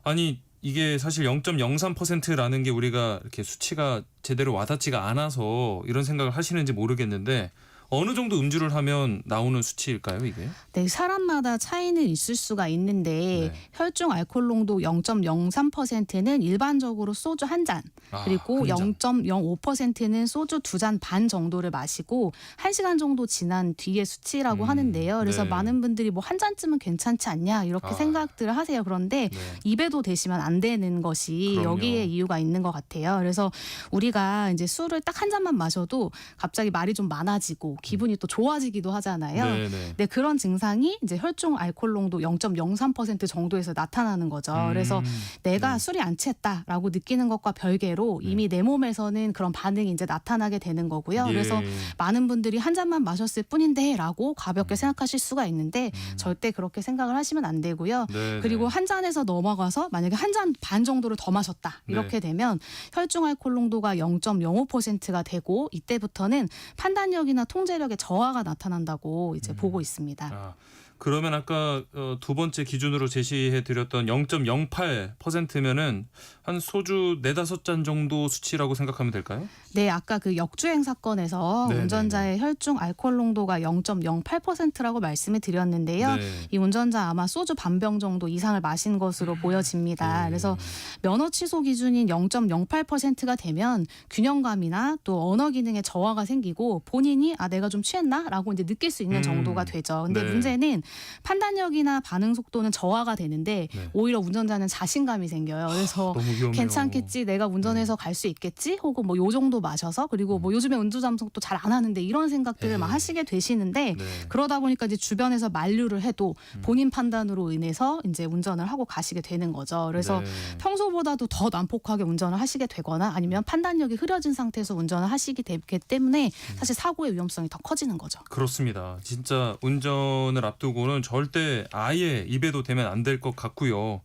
아니 이게 사실 0.03%라는 게 우리가 이렇게 수치가 제대로 와닿지가 않아서 이런 생각을 하시는지 모르겠는데 어느 정도 음주를 하면 나오는 수치일까요, 이게? 네, 사람마다 차이는 있을 수가 있는데 혈중 알코올 농도 0.03%는 일반적으로 소주 한 잔, 그리고 한 잔. 0.05%는 소주 2잔 반 정도를 마시고 1시간 정도 지난 뒤의 수치라고 하는데요. 그래서 네. 많은 분들이 뭐 한 잔쯤은 괜찮지 않냐 이렇게 생각들을 하세요. 그런데 네. 2배도 되시면 안 되는 것이 그럼요. 여기에 이유가 있는 것 같아요. 그래서 우리가 이제 술을 딱 한 잔만 마셔도 갑자기 말이 좀 많아지고 기분이 또 좋아지기도 하잖아요. 네. 네, 그런 증상이 이제 혈중 알코올 농도 0.03% 정도에서 나타나는 거죠. 그래서 내가 술이 안 취했다라고 느끼는 것과 별개로 이미 내 몸에서는 그런 반응이 이제 나타나게 되는 거고요. 예. 그래서 많은 분들이 한 잔만 마셨을 뿐인데라고 가볍게 생각하실 수가 있는데 절대 그렇게 생각을 하시면 안 되고요. 네. 그리고 한 잔에서 넘어가서 만약에 한 잔 반 정도를 더 마셨다 이렇게 되면 혈중 알코올 농도가 0.05%가 되고 이때부터는 판단력이나 통제력의 저하가 나타난다고 이제 보고 있습니다. 그러면 아까 두 번째 기준으로 제시해드렸던 0.08%면은 한 소주 4-5잔 정도 수치라고 생각하면 될까요? 네, 아까 그 역주행 사건에서 네네네. 운전자의 혈중 알코올 농도가 0.08%라고 말씀을 드렸는데요. 네. 이 운전자 아마 소주 반병 정도 이상을 마신 것으로 보여집니다. 그래서 면허 취소 기준인 0.08%가 되면 균형감이나 또 언어 기능에 저하가 생기고 본인이 내가 좀 취했나라고 이제 느낄 수 있는 정도가 되죠. 근데 네. 문제는 판단력이나 반응 속도는 저하가 되는데 네. 오히려 운전자는 자신감이 생겨요. 그래서 너무 위험해요. 괜찮겠지, 내가 운전해서 갈 수 있겠지, 혹은 뭐 요 정도 마셔서, 그리고 뭐 요즘에 운전잠수도 잘 안 하는데 이런 생각들을 막 에이. 하시게 되시는데 네. 그러다 보니까 이제 주변에서 만류를 해도 본인 판단으로 인해서 이제 운전을 하고 가시게 되는 거죠. 그래서 네. 평소보다도 더 난폭하게 운전을 하시게 되거나 아니면 판단력이 흐려진 상태에서 운전을 하시기 되기 때문에 사실 사고의 위험성이 더 커지는 거죠. 그렇습니다. 진짜 운전을 앞두고는 절대 아예 입에도 대면 안 될 것 같고요.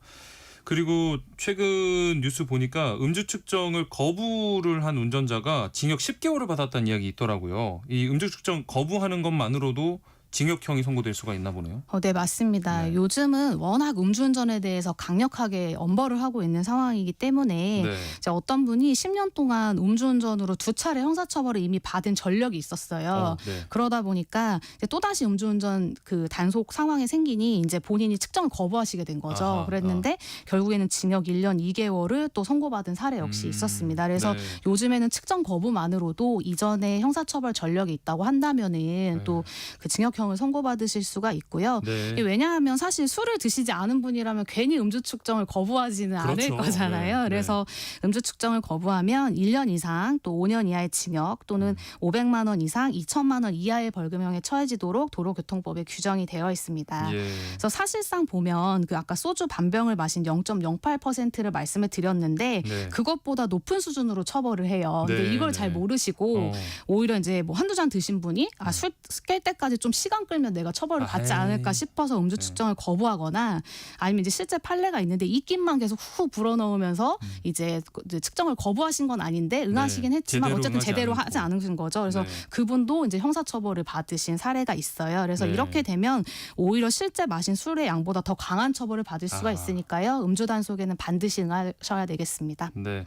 그리고 최근 뉴스 보니까 음주 측정을 거부를 한 운전자가 징역 10개월을 받았다는 이야기 있더라고요. 이 음주 측정 거부하는 것만으로도 징역형이 선고될 수가 있나 보네요. 네, 맞습니다. 네. 요즘은 워낙 음주운전에 대해서 강력하게 엄벌을 하고 있는 상황이기 때문에 네. 이제 어떤 분이 10년 동안 음주운전으로 2차례 형사처벌을 이미 받은 전력이 있었어요. 네. 그러다 보니까 이제 또다시 음주운전 그 단속 상황이 생기니 이제 본인이 측정을 거부하시게 된 거죠. 아하, 그랬는데 결국에는 징역 1년 2개월을 또 선고받은 사례 역시 있었습니다. 그래서 네. 요즘에는 측정 거부만으로도 이전에 형사처벌 전력이 있다고 한다면은 또 그 징역형을 선고받으실 수가 있고요. 네. 이게 왜냐하면 사실 술을 드시지 않은 분이라면 괜히 음주 측정을 거부하지는 않을 그렇죠. 거잖아요. 네. 그래서 음주 측정을 거부하면 1년 이상 또 5년 이하의 징역 또는 500만 원 이상 2천만 원 이하의 벌금형에 처해지도록 도로교통법에 규정이 되어 있습니다. 예. 그래서 사실상 보면 그 아까 소주 반병을 마신 0.08%를 말씀을 드렸는데 네. 그것보다 높은 수준으로 처벌을 해요. 근데 네, 이걸 네. 잘 모르시고 오히려 이제 뭐 한두 잔 드신 분이 술 깰 때까지 좀 시간 끌면 내가 처벌을 받지 아이. 않을까 싶어서 음주 측정을 거부하거나 아니면 이제 실제 판례가 있는데 입김만 계속 후 불어넣으면서 이제 측정을 거부하신 건 아닌데 응하시긴 네. 했지만 제대로 어쨌든 응하지 제대로 않고. 하지 않으신 거죠. 그래서 네. 그분도 이제 형사처벌을 받으신 사례가 있어요. 그래서 네. 이렇게 되면 오히려 실제 마신 술의 양보다 더 강한 처벌을 받을 수가 아하. 있으니까요. 음주 단속에는 반드시 응하셔야 되겠습니다. 네.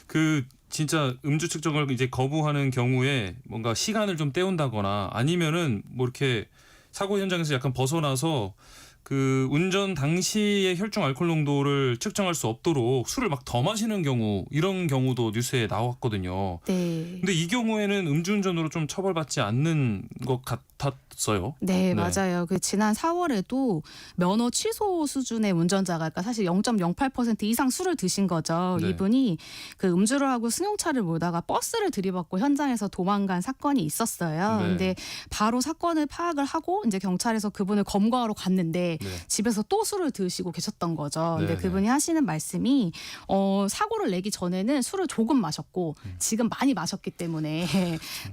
그 진짜 음주 측정을 이제 거부하는 경우에 뭔가 시간을 좀 때운다거나 아니면은 뭐 이렇게 사고 현장에서 약간 벗어나서 그 운전 당시의 혈중 알코올 농도를 측정할 수 없도록 술을 막 더 마시는 경우 이런 경우도 뉴스에 나왔거든요. 네. 근데 이 경우에는 음주운전으로 좀 처벌받지 않는 것 같았어요. 네, 네. 맞아요. 그 지난 4월에도 면허 취소 수준의 운전자가 그러니까 사실 0.08% 이상 술을 드신 거죠. 네. 이분이 그 음주를 하고 승용차를 몰다가 버스를 들이받고 현장에서 도망간 사건이 있었어요. 네. 근데 바로 사건을 파악을 하고 이제 경찰에서 그분을 검거하러 갔는데 네. 집에서 또 술을 드시고 계셨던 거죠. 근데 네, 그분이 하시는 말씀이 사고를 내기 전에는 술을 조금 마셨고 지금 많이 마셨기 때문에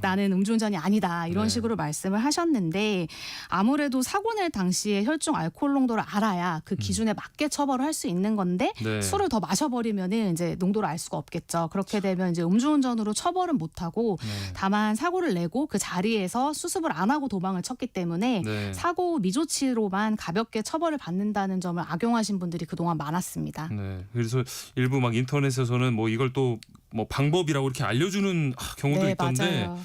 나는 음주운전이 아니다 이런 네. 식으로 말씀을 하셨는데 아무래도 사고 낼 당시에 혈중 알코올 농도를 알아야 그 기준에 맞게 처벌을 할 수 있는 건데 네. 술을 더 마셔버리면은 이제 농도를 알 수가 없겠죠. 그렇게 되면 이제 음주운전으로 처벌은 못하고 네. 다만 사고를 내고 그 자리에서 수습을 안 하고 도망을 쳤기 때문에 네. 사고 미조치로만 가볍게 처벌을 받는다는 점을 악용하신 분들이 그동안 많았습니다. 네. 그래서 일부 막 인터넷에서는 뭐 이걸 또 뭐 방법이라고 이렇게 알려주는 경우도 네, 있던데 맞아요.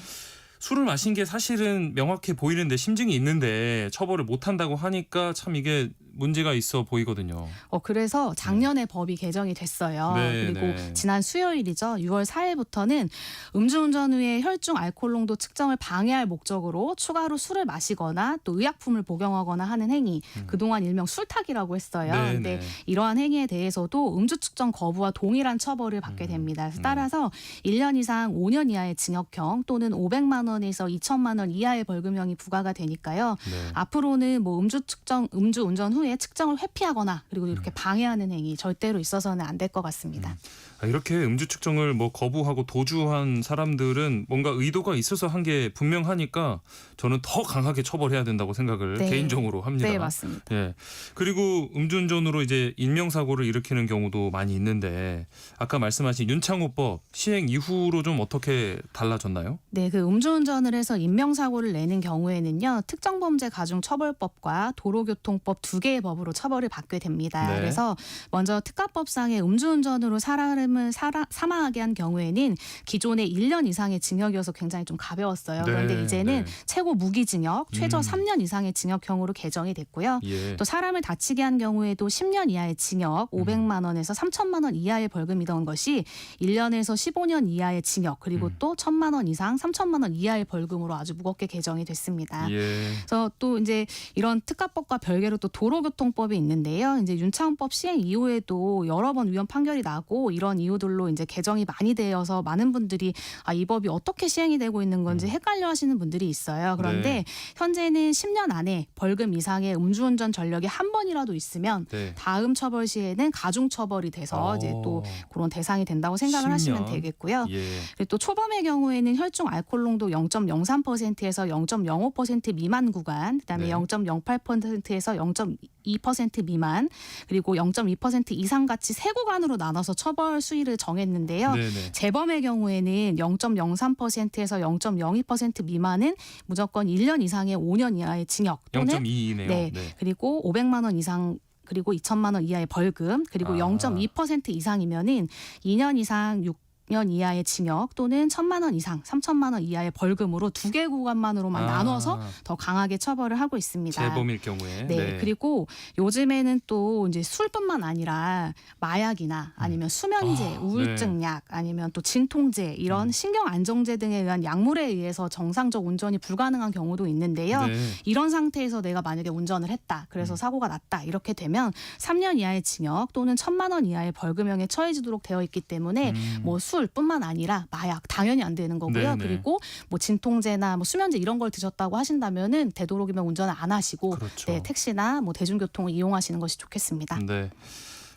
술을 마신 게 사실은 명확해 보이는데 심증이 있는데 처벌을 못 한다고 하니까 참 이게 문제가 있어 보이거든요. 그래서 작년에 법이 개정이 됐어요. 네, 그리고 네. 지난 수요일이죠. 6월 4일부터는 음주운전 후에 혈중 알코올 농도 측정을 방해할 목적으로 추가로 술을 마시거나 또 의약품을 복용하거나 하는 행위, 그동안 일명 술탁이라고 했어요. 네, 근데 네. 이러한 행위에 대해서도 음주 측정 거부와 동일한 처벌을 받게 됩니다. 그래서 따라서 1년 이상 5년 이하의 징역형 또는 500만 원에서 2천만 원 이하의 벌금형이 부과가 되니까요. 네. 앞으로는 뭐 음주 운전 후에 측정을 회피하거나 그리고 이렇게 방해하는 행위 절대로 있어서는 안 될 것 같습니다. 이렇게 음주 측정을 뭐 거부하고 도주한 사람들은 뭔가 의도가 있어서 한 게 분명하니까 저는 더 강하게 처벌해야 된다고 생각을 네. 개인적으로 합니다. 네, 맞습니다. 예. 그리고 음주운전으로 이제 인명사고를 일으키는 경우도 많이 있는데 아까 말씀하신 윤창호법 시행 이후로 좀 어떻게 달라졌나요? 네, 그 음주운전을 해서 인명사고를 내는 경우에는요. 특정범죄 가중처벌법과 도로교통법 두 개 개의 법으로 처벌을 받게 됩니다. 네. 그래서 먼저 특가법상의 음주운전으로 사람을 사망하게 한 경우에는 기존에 1년 이상의 징역이어서 굉장히 좀 가벼웠어요. 그런데 네, 이제는 네. 최고 무기징역, 최저 음. 3년 이상의 징역형으로 개정이 됐고요. 예. 또 사람을 다치게 한 경우에도 10년 이하의 징역, 500만 원에서 3천만 원 이하의 벌금이던 것이 1년에서 15년 이하의 징역, 그리고 또 1천만 원 이상, 3천만 원 이하의 벌금으로 아주 무겁게 개정이 됐습니다. 예. 그래서 또 이제 이런 특가법과 별개로 또 도로교통법이 있는데요. 이제 윤창법 시행 이후에도 여러 번 위헌 판결이 나고 이런 이유들로 이제 개정이 많이 되어서 많은 분들이 이 법이 어떻게 시행이 되고 있는 건지 헷갈려하시는 분들이 있어요. 그런데 네. 현재는 10년 안에 벌금 이상의 음주운전 전력이 한 번이라도 있으면 네. 다음 처벌 시에는 가중 처벌이 돼서 이제 또 그런 대상이 된다고 생각을 10년. 하시면 되겠고요. 예. 그리고 또 초범의 경우에는 혈중 알코올 농도 0.03%에서 0.05% 미만 구간, 그다음에 네. 0.08%에서 0.2% 미만, 그리고 0.2% 이상 같이 세 구간으로 나눠서 처벌 수위를 정했는데요. 네네. 재범의 경우에는 0.03%에서 0.02% 미만은 무조건 1년 이상의 5년 이하의 징역 또는 0.2이네요. 네. 그리고 500만 원 이상 그리고 2천만 원 이하의 벌금, 그리고 0.2% 이상이면은 2년 이상 6년 이하의 징역 또는 1천만 원 이상 3천만 원 이하의 벌금으로 두 개 구간만으로만 나눠서 더 강하게 처벌을 하고 있습니다. 재범일 경우에. 네. 그리고 요즘에는 또 이제 술뿐만 아니라 마약이나 아니면 수면제, 우울증 약, 아니면 또 진통제 이런 신경 안정제 등에 의한 약물에 의해서 정상적 운전이 불가능한 경우도 있는데요. 네. 이런 상태에서 내가 만약에 운전을 했다. 그래서 사고가 났다. 이렇게 되면 3년 이하의 징역 또는 1천만 원 이하의 벌금형에 처해지도록 되어 있기 때문에 뭐 술뿐만 아니라 마약 당연히 안 되는 거고요. 네네. 그리고 뭐 진통제나 뭐 수면제 이런 걸 드셨다고 하신다면은 되도록이면 운전을 안 하시고 그렇죠. 네, 택시나 뭐 대중교통을 이용하시는 것이 좋겠습니다. 네.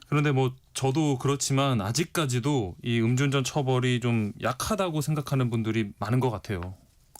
그런데 뭐 저도 그렇지만 아직까지도 이 음주운전 처벌이 좀 약하다고 생각하는 분들이 많은 것 같아요.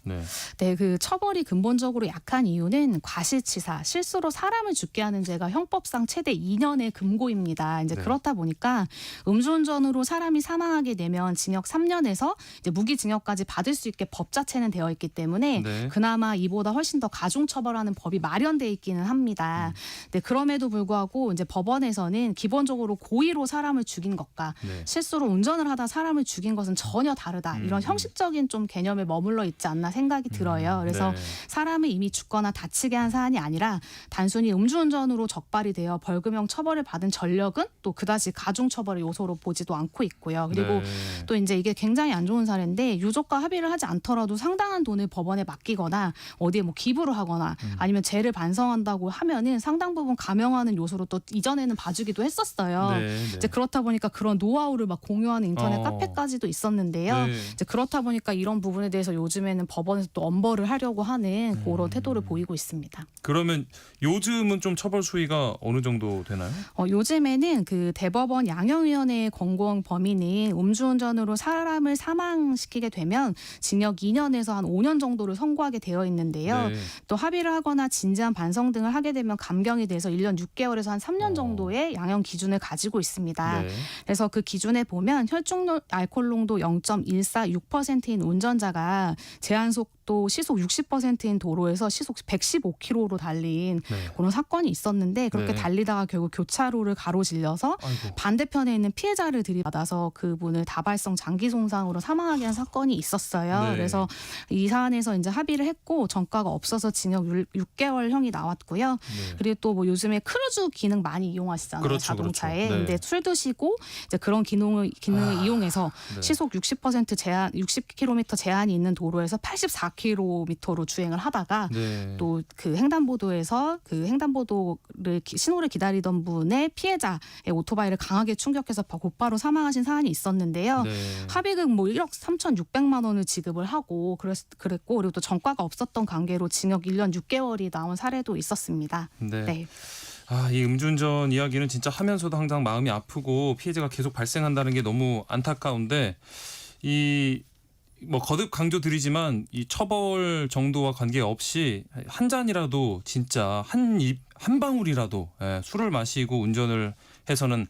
네. 네, 그 처벌이 근본적으로 약한 이유는 과실치사, 실수로 사람을 죽게 하는 죄가 형법상 최대 2년의 금고입니다. 이제 네. 그렇다 보니까 음주운전으로 사람이 사망하게 되면 징역 3년에서 이제 무기징역까지 받을 수 있게 법 자체는 되어 있기 때문에 네. 그나마 이보다 훨씬 더 가중 처벌하는 법이 마련돼 있기는 합니다. 네, 그럼에도 불구하고 이제 법원에서는 기본적으로 고의로 사람을 죽인 것과 네. 실수로 운전을 하다 사람을 죽인 것은 전혀 다르다. 이런 형식적인 좀 개념에 머물러 있지 않나 생각이 들어요. 그래서 네. 사람을 이미 죽거나 다치게 한 사안이 아니라 단순히 음주운전으로 적발이 되어 벌금형 처벌을 받은 전력은 또 그다지 가중처벌의 요소로 보지도 않고 있고요. 그리고 네. 또 이제 이게 굉장히 안 좋은 사례인데 유족과 합의를 하지 않더라도 상당한 돈을 법원에 맡기거나 어디에 뭐 기부를 하거나 아니면 죄를 반성한다고 하면은 상당 부분 감형하는 요소로 또 이전에는 봐주기도 했었어요. 네. 네. 이제 그렇다 보니까 그런 노하우를 막 공유하는 인터넷 카페까지도 있었는데요. 네. 이제 그렇다 보니까 이런 부분에 대해서 요즘에는 법원에서 또 엄벌을 하려고 하는 그런 태도를 보이고 있습니다. 그러면 요즘은 좀 처벌 수위가 어느 정도 되나요? 요즘에는 그 대법원 양형위원회의 권고형 범위는 음주운전으로 사람을 사망시키게 되면 징역 2년에서 한 5년 정도를 선고하게 되어 있는데요. 네. 또 합의를 하거나 진지한 반성 등을 하게 되면 감경이 돼서 1년 6개월에서 한 3년 정도의 양형 기준을 가지고 있습니다. 네. 그래서 그 기준에 보면 혈중 알코올 농도 0.146%인 운전자가 제한속도 시속 60%인 도로에서 시속 115km로 달린 네. 그런 사건이 있었는데 그렇게 네. 달리다가 결국 교차로를 가로질려서 아이고. 반대편에 있는 피해자를 들이받아서 그분을 다발성 장기 손상으로 사망하게 한 사건이 있었어요. 네. 그래서 이 사안에서 이제 합의를 했고 전과가 없어서 징역 6개월형이 나왔고요. 네. 그리고 또 뭐 요즘에 크루즈 기능 많이 이용하시잖아요. 그렇죠, 자동차에. 그렇죠. 네. 근데 술 드시고 이제 그런 기능을 이용해서 네. 시속 60% 제한, 60km 제한이 있는 도로에서 84km로 주행을 하다가 네. 또 그 횡단보도에서 그 횡단보도를 신호를 기다리던 분의 피해자의 오토바이를 강하게 충격해서 곧바로 사망하신 사안이 있었는데요. 네. 합의금 뭐 1억 3,600만 원을 지급을 하고 그랬고 그리고 또 전과가 없었던 관계로 징역 1년 6개월이 나온 사례도 있었습니다. 네. 네. 이 음주운전 이야기는 진짜 하면서도 항상 마음이 아프고 피해자가 계속 발생한다는 게 너무 안타까운데 뭐 거듭 강조드리지만 이 처벌 정도와 관계없이 한 잔이라도 진짜 한 방울이라도 술을 마시고 운전을 해서는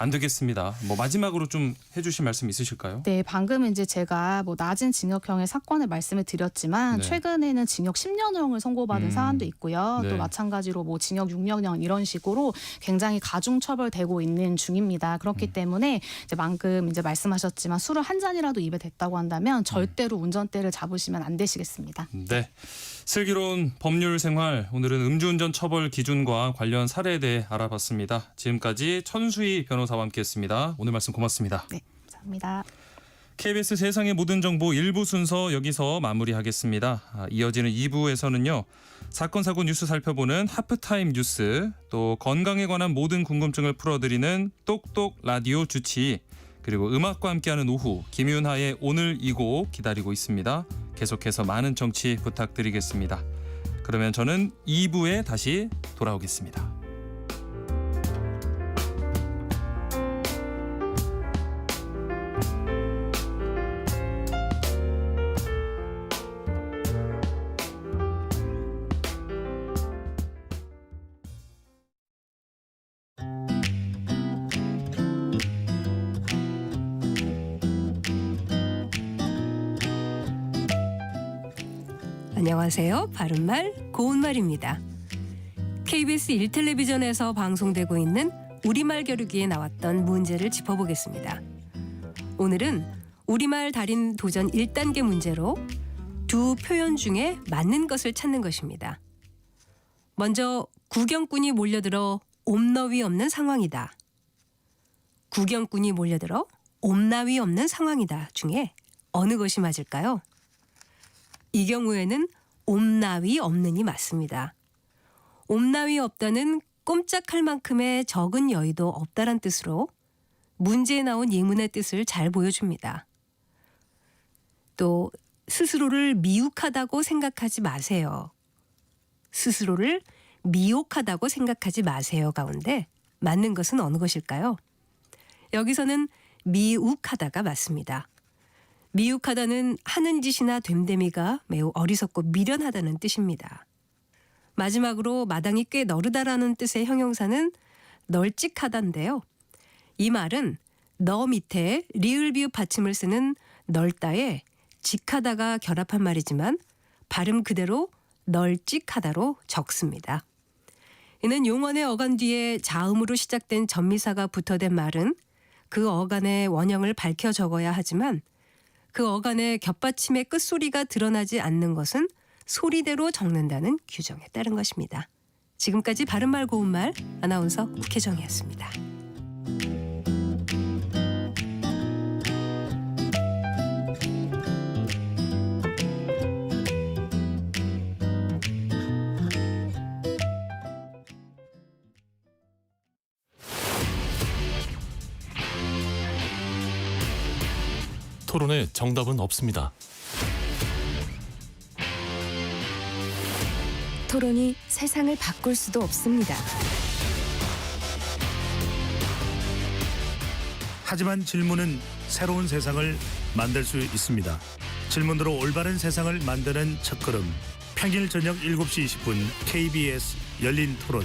안 되겠습니다. 뭐 마지막으로 좀 해주실 말씀 있으실까요? 네, 방금 이제 제가 뭐 낮은 징역형의 사건을 말씀을 드렸지만 네. 최근에는 징역 10년형을 선고받은 사안도 있고요. 네. 또 마찬가지로 뭐 징역 6년형 이런 식으로 굉장히 가중 처벌되고 있는 중입니다. 그렇기 때문에 이제 방금 이제 말씀하셨지만 술을 한 잔이라도 입에 댔다고 한다면 절대로 운전대를 잡으시면 안 되시겠습니다. 네. 슬기로운 법률 생활, 오늘은 음주운전 처벌 기준과 관련 사례에 대해 알아봤습니다. 지금까지 천수희 변호사와 함께했습니다. 오늘 말씀 고맙습니다. 네, 감사합니다. KBS 세상의 모든 정보 1부 순서 여기서 마무리하겠습니다. 이어지는 2부에서는요. 사건 사고 뉴스 살펴보는 하프타임 뉴스, 또 건강에 관한 모든 궁금증을 풀어드리는 똑똑 라디오 주치, 그리고 음악과 함께하는 오후 김윤하의 오늘 이 곡 기다리고 있습니다. 계속해서 많은 청취 부탁드리겠습니다. 그러면 저는 2부에 다시 돌아오겠습니다. 안녕하세요. 바른말 고운말입니다. KBS 1텔레비전에서 방송되고 있는 우리말 겨루기에 나왔던 문제를 짚어보겠습니다. 오늘은 우리말 달인 도전 1단계 문제로 두 표현 중에 맞는 것을 찾는 것입니다. 먼저 구경꾼이 몰려들어 옴너위 없는 상황이다. 구경꾼이 몰려들어 옴나위 없는 상황이다 중에 어느 것이 맞을까요? 이 경우에는 옴나위 없는이 맞습니다. 옴나위 없다는 꼼짝할 만큼의 적은 여의도 없다란 뜻으로 문제에 나온 예문의 뜻을 잘 보여줍니다. 또 스스로를 미혹하다고 생각하지 마세요. 스스로를 미혹하다고 생각하지 마세요 가운데 맞는 것은 어느 것일까요? 여기서는 미욱하다가 맞습니다. 미혹하다는 하는 짓이나 됨됨이가 매우 어리석고 미련하다는 뜻입니다. 마지막으로 마당이 꽤 너르다라는 뜻의 형용사는 널찍하다인데요. 이 말은 너 밑에 리을 비읍 받침을 쓰는 널다에 직하다가 결합한 말이지만 발음 그대로 널찍하다로 적습니다. 이는 용언의 어간 뒤에 자음으로 시작된 전미사가 붙어된 말은 그 어간의 원형을 밝혀 적어야 하지만 그 어간의 겹받침의 끝소리가 드러나지 않는 것은 소리대로 적는다는 규정에 따른 것입니다. 지금까지 바른말 고운말 아나운서 국혜정이었습니다. 토론에 정답은 없습니다. 토론이 세상을 바꿀 수도 없습니다. 하지만 질문은 새로운 세상을 만들 수 있습니다. 질문으로 올바른 세상을 만드는 첫걸음. 평일 저녁 7시 20분 KBS 열린 토론.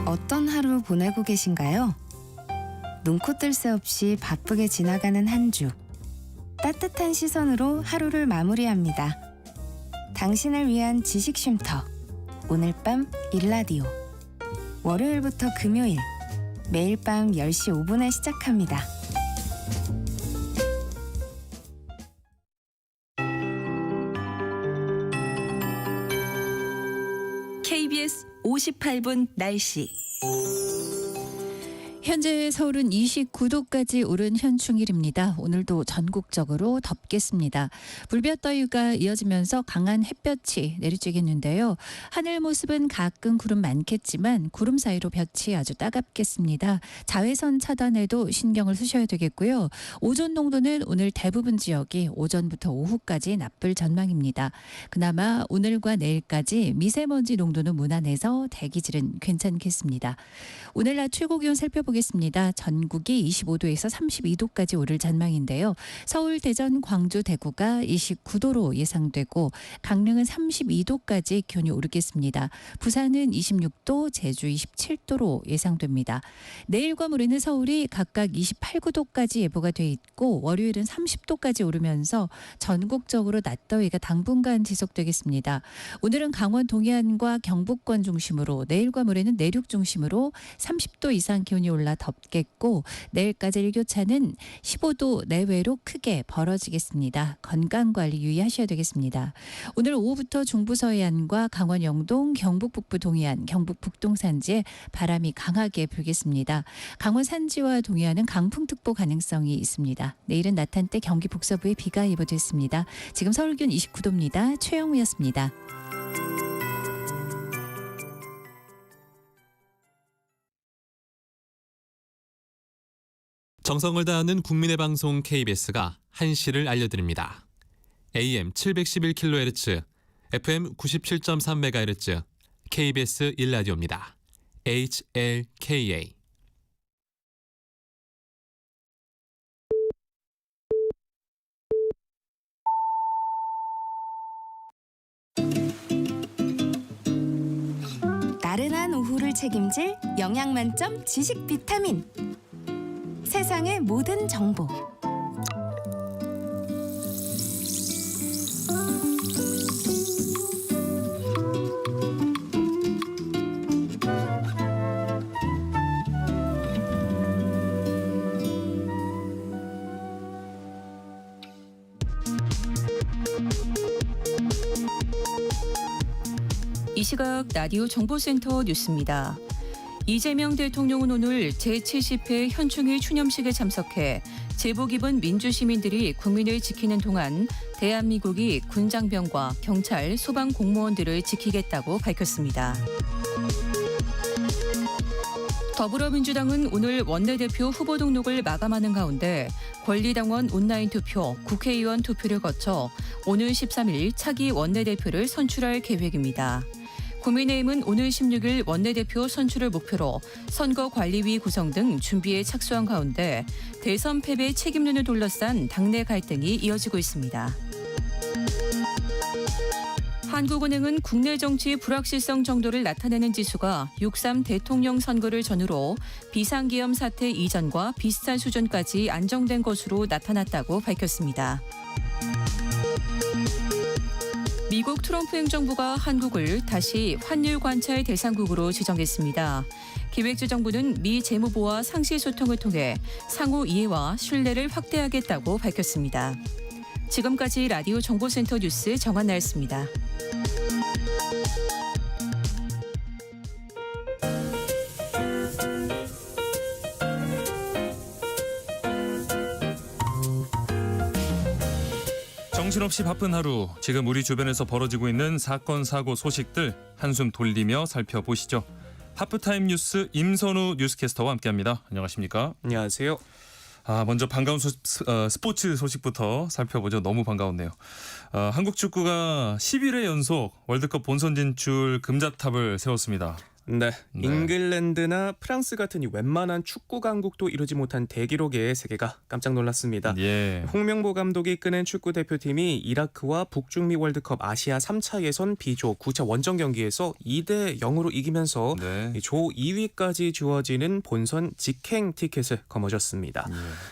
어떤 하루 보내고 계신가요? 눈코 뜰 새 없이 바쁘게 지나가는 한 주. 따뜻한 시선으로 하루를 마무리합니다. 당신을 위한 지식 쉼터. 오늘 밤 일라디오. 월요일부터 금요일. 매일 밤 10시 5분에 시작합니다. KBS 58분 날씨. 현재 서울은 29도까지 오른 현충일입니다. 오늘도 전국적으로 덥겠습니다. 불볕더위가 이어지면서 강한 햇볕이 내리쬐겠는데요. 하늘 모습은 가끔 구름 많겠지만 구름 사이로 볕이 아주 따갑겠습니다. 자외선 차단에도 신경을 쓰셔야 되겠고요. 오존 농도는 오늘 대부분 지역이 오전부터 오후까지 나쁠 전망입니다. 그나마 오늘과 내일까지 미세먼지 농도는 무난해서 대기질은 괜찮겠습니다. 오늘 낮 최고 기온 살펴보겠습니다. 보겠습니다. 전국이 25도에서 32도까지 오를 전망인데요. 서울, 대전, 광주, 대구가 29도로 예상되고 강릉은 32도까지 기온이 오르겠습니다. 부산은 26도, 제주 27도로 예상됩니다. 내일과 모레는 서울이 각각 28~9도까지 예보가 돼 있고 월요일은 30도까지 오르면서 전국적으로 낮더위가 당분간 지속되겠습니다. 오늘은 강원 동해안과 경북권 중심으로 내일과 모레는 내륙 중심으로 30도 이상 기온이 올라 덥겠고 내일까지 일교차는 15도 내외로 크게 벌어지겠습니다. 건강관리 유의하셔야 되겠습니다. 오늘 오후부터 중부 서해안과 강원 영동, 경북 북부 동해안, 경북 북동 산지에 바람이 강하게 불겠습니다. 강원 산지와 동해안은 강풍특보 가능성이 있습니다. 내일은 낮 한때 경기 북서부에 비가 예보됐습니다. 지금 서울 기온 29도입니다. 최영우였습니다. 정성을 다하는 국민의 방송 KBS가 한시를 알려드립니다. AM 711kHz, FM 97.3MHz, KBS 1라디오입니다. HLKA. 나른한 오후를 책임질 영양만점 지식 비타민. 세상의 모든 정보. 이 시각 라디오 정보센터 뉴스입니다. 이재명 대통령은 오늘 제70회 현충일 추념식에 참석해 제복 입은 민주시민들이 국민을 지키는 동안 대한민국이 군장병과 경찰, 소방 공무원들을 지키겠다고 밝혔습니다. 더불어민주당은 오늘 원내대표 후보 등록을 마감하는 가운데 권리당원 온라인 투표, 국회의원 투표를 거쳐 오늘 13일 차기 원내대표를 선출할 계획입니다. 국민의힘은 오늘 16일 원내대표 선출을 목표로 선거관리위 구성 등 준비에 착수한 가운데 대선 패배 책임론을 둘러싼 당내 갈등이 이어지고 있습니다. 한국은행은 국내 정치 불확실성 정도를 나타내는 지수가 6.3 대통령 선거를 전후로 비상계엄 사태 이전과 비슷한 수준까지 안정된 것으로 나타났다고 밝혔습니다. 미국 트럼프 행정부가 한국을 다시 환율 관찰 대상국으로 지정했습니다. 기획재정부는 미 재무부와 상시 소통을 통해 상호 이해와 신뢰를 확대하겠다고 밝혔습니다. 지금까지 라디오 정보센터 뉴스 정한나였습니다. 정신없이 바쁜 하루, 지금 우리 주변에서 벌어지고 있는 사건, 사고, 소식들 한숨 돌리며 살펴보시죠. 하프타임 뉴스 임선우 뉴스캐스터와 함께합니다. 안녕하십니까? 안녕하세요. 먼저 반가운 스포츠 소식부터 살펴보죠. 너무 반가웠네요. 한국 축구가 11회 연속 월드컵 본선 진출 금자탑을 세웠습니다. 네, 잉글랜드나 프랑스 같은 이 웬만한 축구 강국도 이루지 못한 대기록에 세계가 깜짝 놀랐습니다. 예. 홍명보 감독이 이끄는 축구 대표팀이 이라크와 북중미 월드컵 아시아 3차 예선 B조 9차 원정 경기에서 2대0으로 이기면서 네. 조 2위까지 주어지는 본선 직행 티켓을 거머쥐었습니다.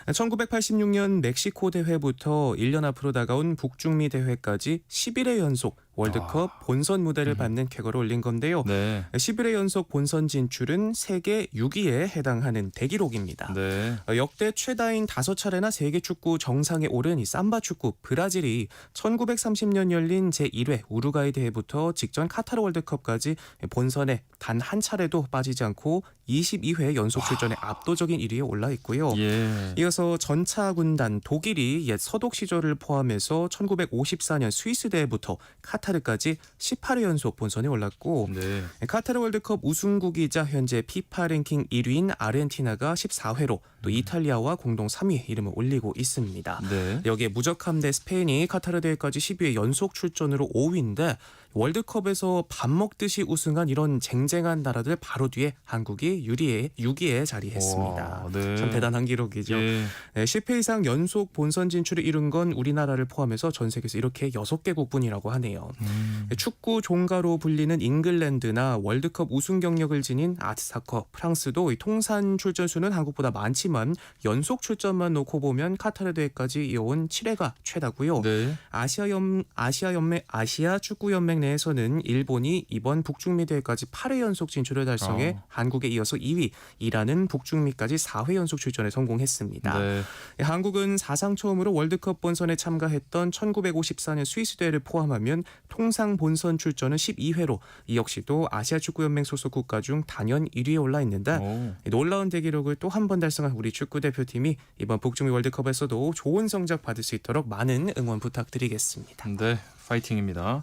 1986년 멕시코 대회부터 1년 앞으로 다가온 북중미 대회까지 11회 연속 월드컵 본선 무대를 받는 쾌거를 올린 건데요. 네. 11회 연속 본선 진출은 세계 6위에 해당하는 대기록입니다. 네. 역대 최다인 5차례나 세계 축구 정상에 오른 이 삼바 축구 브라질이 1930년 열린 제1회 우루과이 대회부터 직전 카타르 월드컵까지 본선에 단 한 차례도 빠지지 않고 22회 연속 출전에 압도적인 1위에 올라 있고요. 예. 이어서 전차 군단 독일이 옛 서독 시절을 포함해서 1954년 스위스 대회부터 카타르 카타르까지 18회 연속 본선에 올랐고 네. 카타르 월드컵 우승국이자 현재 피파 랭킹 1위인 아르헨티나가 14회로 또 이탈리아와 공동 3위에 이름을 올리고 있습니다. 네. 여기에 무적함대 스페인이 카타르 대회까지 12회 연속 출전으로 5위인데 월드컵에서 밥 먹듯이 우승한 이런 쟁쟁한 나라들 바로 뒤에 한국이 6위에 자리했습니다. 와, 네. 참 대단한 기록이죠. 예. 네, 10회 이상 연속 본선 진출을 이룬 건 우리나라를 포함해서 전 세계에서 이렇게 6개국뿐이라고 하네요. 축구 종가로 불리는 잉글랜드나 월드컵 우승 경력을 지닌 아트사커 프랑스도 이 통산 출전 수는 한국보다 많지만 연속 출전만 놓고 보면 카타르 대회까지 이어온 7회가 최다고요. 네. 아시아 축구 연맹 내에서는 일본이 이번 북중미 대회까지 8회 연속 진출을 달성해 한국에 이어서 2위이라는 북중미까지 4회 연속 출전에 성공했습니다. 네. 한국은 사상 처음으로 월드컵 본선에 참가했던 1954년 스위스 대회를 포함하면 통상 본선 출전은 12회로 이 역시도 아시아 축구 연맹 소속 국가 중 단연 1위에 올라 있는데 놀라운 대기록을 또 한 번 달성한 우리 축구 대표팀이 이번 북중미 월드컵에서도 좋은 성적 받을 수 있도록 많은 응원 부탁드리겠습니다. 네, 파이팅입니다.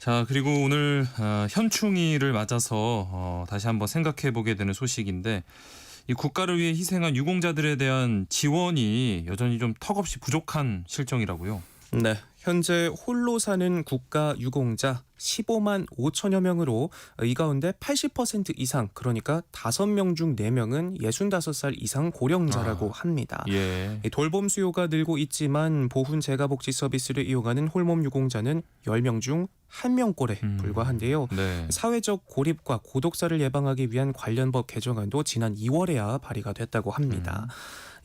자, 그리고 오늘 현충일을 맞아서 다시 한번 생각해 보게 되는 소식인데 이 국가를 위해 희생한 유공자들에 대한 지원이 여전히 좀 턱없이 부족한 실정이라고요. 네, 현재 홀로 사는 국가 유공자 15만 5천여 명으로 이 가운데 80% 이상 그러니까 5명 중 4명은 65살 이상 고령자라고 합니다. 예. 돌봄 수요가 늘고 있지만 보훈 재가복지 서비스를 이용하는 홀몸 유공자는 10명 중 1명꼴에 불과한데요. 네. 사회적 고립과 고독사를 예방하기 위한 관련 법 개정안도 지난 2월에야 발의가 됐다고 합니다.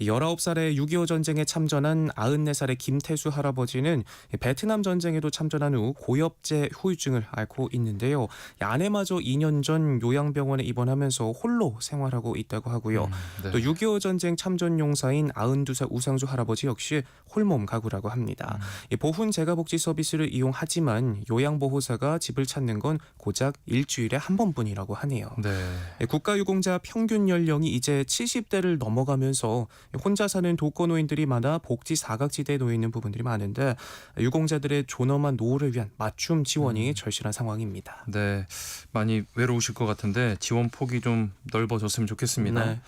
19살에 6.25 전쟁에 참전한 94살의 김태수 할아버지는 베트남 전쟁에도 참전한 후 고엽제 후유증을 앓고 있는데요. 아내마저 2년 전 요양병원에 입원하면서 홀로 생활하고 있다고 하고요. 네. 또 6.25 전쟁 참전 용사인 92살 우상수 할아버지 역시 홀몸 가구라고 합니다. 이 보훈 재가복지 서비스를 이용하지만 요양보호사가 집을 찾는 건 고작 일주일에 한 번뿐이라고 하네요. 네. 국가유공자 평균 연령이 이제 70대를 넘어가면서 혼자 사는 독거노인들이 많아 복지 사각지대에 놓여 있는 부분들이 많은데 유공자들의 존엄한 노후를 위한 맞춤 지원이 절실한 상황입니다. 네, 많이 외로우실 것 같은데 지원 폭이 좀 넓어졌으면 좋겠습니다. 네.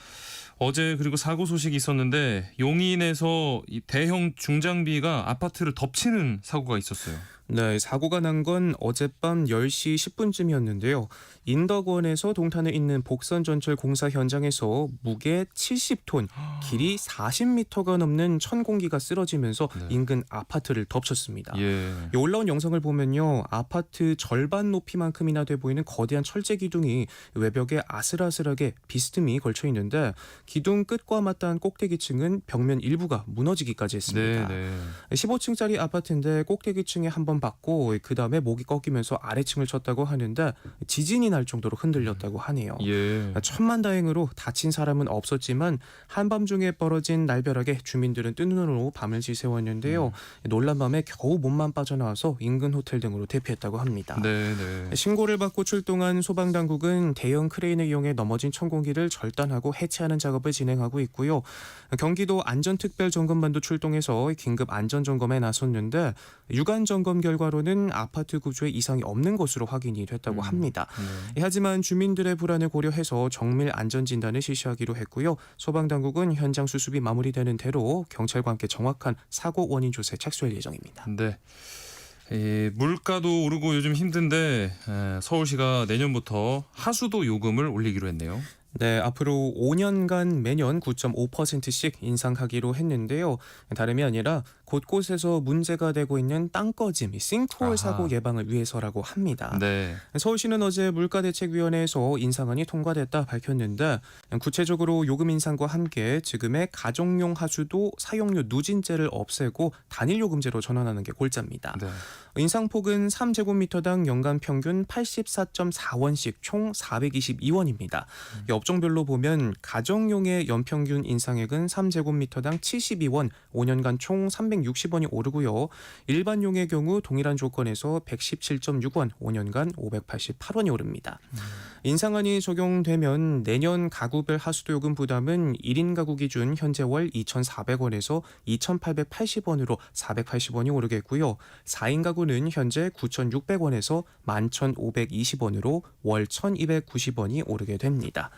어제 그리고 사고 소식이 있었는데 용인에서 이 대형 중장비가 아파트를 덮치는 사고가 있었어요. 네, 사고가 난 건 어젯밤 10시 10분쯤이었는데요. 인덕원에서 동탄에 있는 복선전철 공사 현장에서 무게 70톤, 길이 40m가 넘는 천공기가 쓰러지면서 네. 인근 아파트를 덮쳤습니다. 예. 이 올라온 영상을 보면요. 아파트 절반 높이만큼이나 돼 보이는 거대한 철제 기둥이 외벽에 아슬아슬하게 비스듬히 걸쳐 있는데 기둥 끝과 맞닿은 꼭대기층은 벽면 일부가 무너지기까지 했습니다. 네. 15층짜리 아파트인데 꼭대기층에 한 번 받고 그 다음에 목이 꺾이면서 아래층을 쳤다고 하는데 지진이 날 정도로 흔들렸다고 하네요. 예. 천만다행으로 다친 사람은 없었지만 한밤중에 벌어진 날벼락에 주민들은 뜬 눈으로 밤을 지새웠는데요. 놀란 밤에 겨우 몸만 빠져나와서 인근 호텔 등으로 대피했다고 합니다. 네. 신고를 받고 출동한 소방당국은 대형 크레인을 이용해 넘어진 천공기를 절단하고 해체하는 작업을 진행하고 있고요. 경기도 안전특별점검반도 출동해서 긴급 안전점검에 나섰는데 유관 점검 결과로는 아파트 구조에 이상이 없는 것으로 확인이 됐다고 합니다. 하지만 주민들의 불안을 고려해서 정밀 안전진단을 실시하기로 했고요. 소방당국은 현장 수습이 마무리되는 대로 경찰과 함께 정확한 사고 원인 조사에 착수할 예정입니다. 네. 이 물가도 오르고 요즘 힘든데 서울시가 내년부터 하수도 요금을 올리기로 했네요. 네, 앞으로 5년간 매년 9.5%씩 인상하기로 했는데요. 다름이 아니라 곳곳에서 문제가 되고 있는 땅꺼짐, 싱크홀 사고 예방을 위해서라고 합니다. 네. 서울시는 어제 물가대책위원회에서 인상안이 통과됐다 밝혔는데 구체적으로 요금 인상과 함께 지금의 가정용 하수도 사용료 누진제를 없애고 단일요금제로 전환하는 게 골자입니다. 네. 인상폭은 3제곱미터당 연간 평균 84.4원씩 총 422원입니다. 업종별로 보면 가정용의 연평균 인상액은 3제곱미터당 72원, 5년간 총 360원이 오르고요. 일반용의 경우 동일한 조건에서 117.6원, 5년간 588원이 오릅니다. 인상안이 적용되면 내년 가구별 하수도요금 부담은 1인 가구 기준 현재 월 2,400원에서 2,880원으로 480원이 오르겠고요. 4인 가구는 현재 9,600원에서 11,520원으로 월 1,290원이 오르게 됩니다.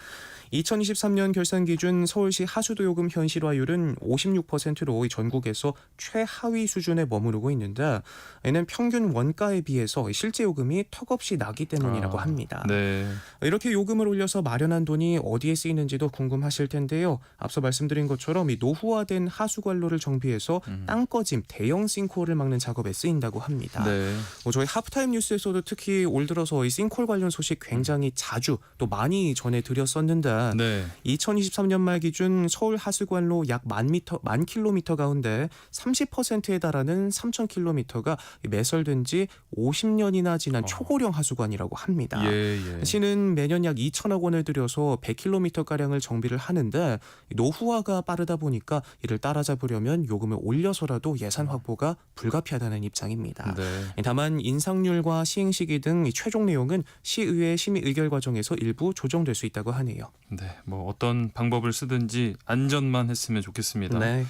2023년 결산 기준 서울시 하수도요금 현실화율은 56%로 전국에서 최하위 수준에 머무르고 있는데 이는 평균 원가에 비해서 실제 요금이 턱없이 나기 때문이라고 합니다. 네. 이렇게 요금을 올려서 마련한 돈이 어디에 쓰이는지도 궁금하실 텐데요. 앞서 말씀드린 것처럼 이 노후화된 하수관로를 정비해서 땅꺼짐, 대형 싱크홀을 막는 작업에 쓰인다고 합니다. 네. 저희 하프타임 뉴스에서도 특히 올 들어서 이 싱크홀 관련 소식 굉장히 자주 또 많이 전해드렸었는데 네. 2023년 말 기준 서울 하수관로 약 1000km 가운데 30%에 달하는 3000km가 매설된 지 50년이나 지난 초고령 하수관이라고 합니다. 예. 시는 매년 약 2천억 원을 들여서 100km가량을 정비를 하는데 노후화가 빠르다 보니까 이를 따라잡으려면 요금을 올려서라도 예산 확보가 불가피하다는 입장입니다. 네. 다만 인상률과 시행 시기 등 최종 내용은 시의회 심의 의결 과정에서 일부 조정될 수 있다고 하네요. 네. 뭐 어떤 방법을 쓰든지 안전만 했으면 좋겠습니다. 네.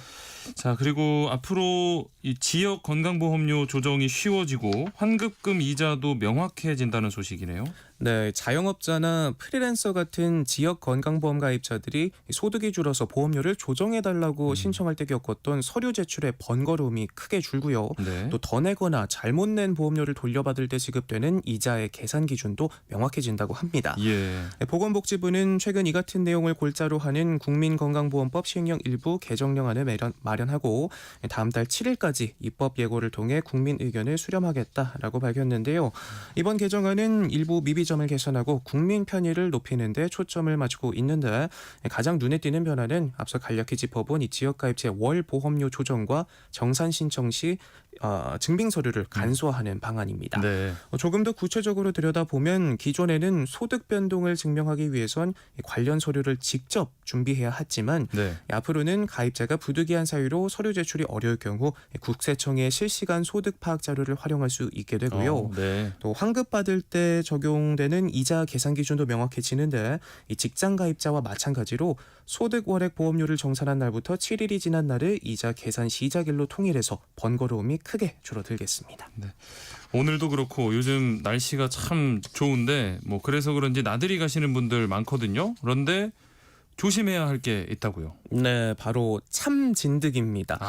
자, 그리고 앞으로 이 지역 건강보험료 조정이 쉬워지고 환급금 이자도 명확해진다는 소식이네요. 네, 자영업자나 프리랜서 같은 지역 건강보험 가입자들이 소득이 줄어서 보험료를 조정해달라고 신청할 때 겪었던 서류 제출의 번거로움이 크게 줄고요. 네. 또 더 내거나 잘못 낸 보험료를 돌려받을 때 지급되는 이자의 계산 기준도 명확해진다고 합니다. 예. 보건복지부는 최근 이 같은 내용을 골자로 하는 국민건강보험법 시행령 일부 개정령안을 마련하고 다음 달 7일까지 입법 예고를 통해 국민 의견을 수렴하겠다라고 밝혔는데요. 이번 개정안은 일부 미비점을 개선하고 국민 편의를 높이는 데 초점을 맞추고 있는데 가장 눈에 띄는 변화는 앞서 간략히 짚어본 이 지역가입제 월 보험료 조정과 정산 신청 시 증빙 서류를 간소화하는 방안입니다. 네. 조금 더 구체적으로 들여다보면 기존에는 소득 변동을 증명하기 위해선 관련 서류를 직접 준비해야 했지만 네. 앞으로는 가입자가 부득이한 사유로 서류 제출이 어려울 경우 국세청의 실시간 소득 파악 자료를 활용할 수 있게 되고요. 네. 또 환급받을 때 적용되는 이자 계산 기준도 명확해지는데 이 직장 가입자와 마찬가지로 소득 월액 보험료를 정산한 날부터 7일이 지난 날을 이자 계산 시작일로 통일해서 번거로움이 크게 줄어들겠습니다. 오늘도 그렇고 요즘 날씨가 참 좋은데 뭐 그래서 그런지 나들이 가시는 분들 많거든요. 그런데 조심해야 할 게 있다고요. 네, 바로 참진드기입니다.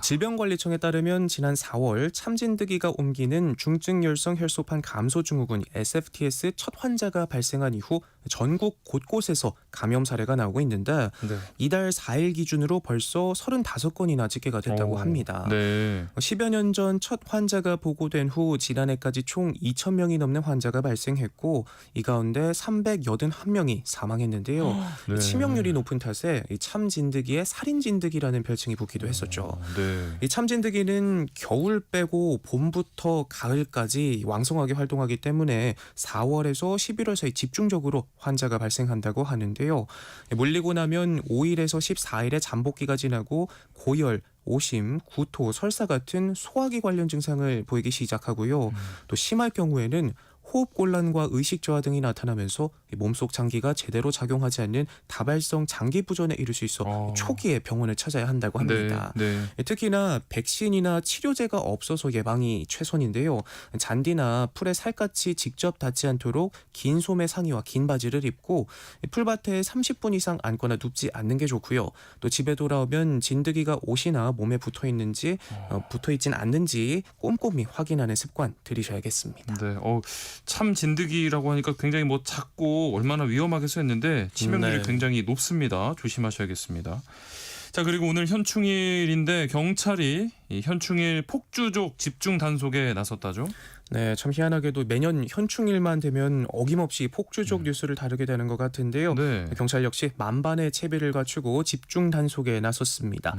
질병관리청에 따르면 지난 4월 참진드기가 옮기는 중증열성 혈소판 감소 증후군 SFTS 첫 환자가 발생한 이후 전국 곳곳에서 감염 사례가 나오고 있는데 네. 이달 4일 기준으로 벌써 35건이나 집계가 됐다고 합니다. 네. 10여 년 전 첫 환자가 보고된 후 지난해까지 총 2,000명이 넘는 환자가 발생했고 이 가운데 381명이 사망했는데요. 네. 치명률이 높은 탓에 이 참진드기의 살인진드기라는 별칭이 붙기도 했었죠. 네. 이 참진드기는 겨울 빼고 봄부터 가을까지 왕성하게 활동하기 때문에 4월에서 11월 사이 집중적으로 환자가 발생한다고 하는데요. 물리고 나면 5일에서 14일의 잠복기가 지나고 고열, 오심, 구토, 설사 같은 소화기 관련 증상을 보이기 시작하고요. 또 심할 경우에는 호흡곤란과 의식 저하 등이 나타나면서 몸속 장기가 제대로 작용하지 않는 다발성 장기 부전에 이를 수 있어 초기에 병원을 찾아야 한다고 합니다. 네. 특히나 백신이나 치료제가 없어서 예방이 최선인데요. 잔디나 풀에 살갗이 직접 닿지 않도록 긴 소매 상의와 긴 바지를 입고 풀밭에 30분 이상 앉거나 눕지 않는 게 좋고요. 또 집에 돌아오면 진드기가 옷이나 몸에 붙어있는지 붙어있진 않는지 꼼꼼히 확인하는 습관 들이셔야겠습니다. 네. 참 진드기라고 하니까 굉장히 뭐 작고 얼마나 위험하겠어 했는데 치명률이 네. 굉장히 높습니다. 조심하셔야겠습니다. 자, 그리고 오늘 현충일인데 경찰이 이 현충일 폭주족 집중 단속에 나섰다죠. 네, 참 희한하게도 매년 현충일만 되면 어김없이 폭주족 뉴스를 다루게 되는 것 같은데요. 네. 경찰 역시 만반의 채비를 갖추고 집중 단속에 나섰습니다.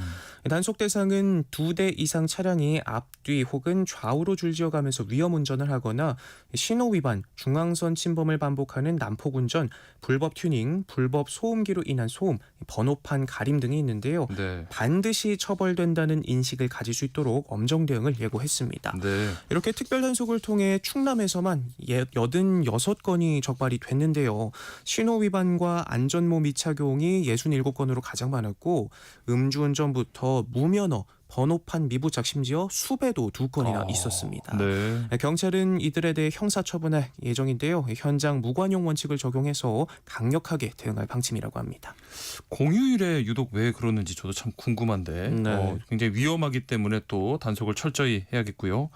단속 대상은 2대 이상 차량이 앞뒤 혹은 좌우로 줄지어가면서 위험 운전을 하거나 신호 위반, 중앙선 침범을 반복하는 난폭 운전, 불법 튜닝, 불법 소음기로 인한 소음, 번호판 가림 등이 있는데요. 네. 반드시 처벌된다는 인식을 가질 수 있도록 엄정 대응을 예고했습니다. 네. 이렇게 특별 단속을 통해 충남에서만 86건이 적발이 됐는데요. 신호 위반과 안전모 미착용이 67건으로 가장 많았고 음주운전부터 무면허, 번호판 미부착 심지어 수배도 2건이나 있었습니다. 네. 경찰은 이들에 대해 형사처분할 예정인데요. 현장 무관용 원칙을 적용해서 강력하게 대응할 방침이라고 합니다. 공휴일에 유독 왜 그러는지 저도 참 궁금한데 네. 굉장히 위험하기 때문에 또 단속을 철저히 해야겠고요.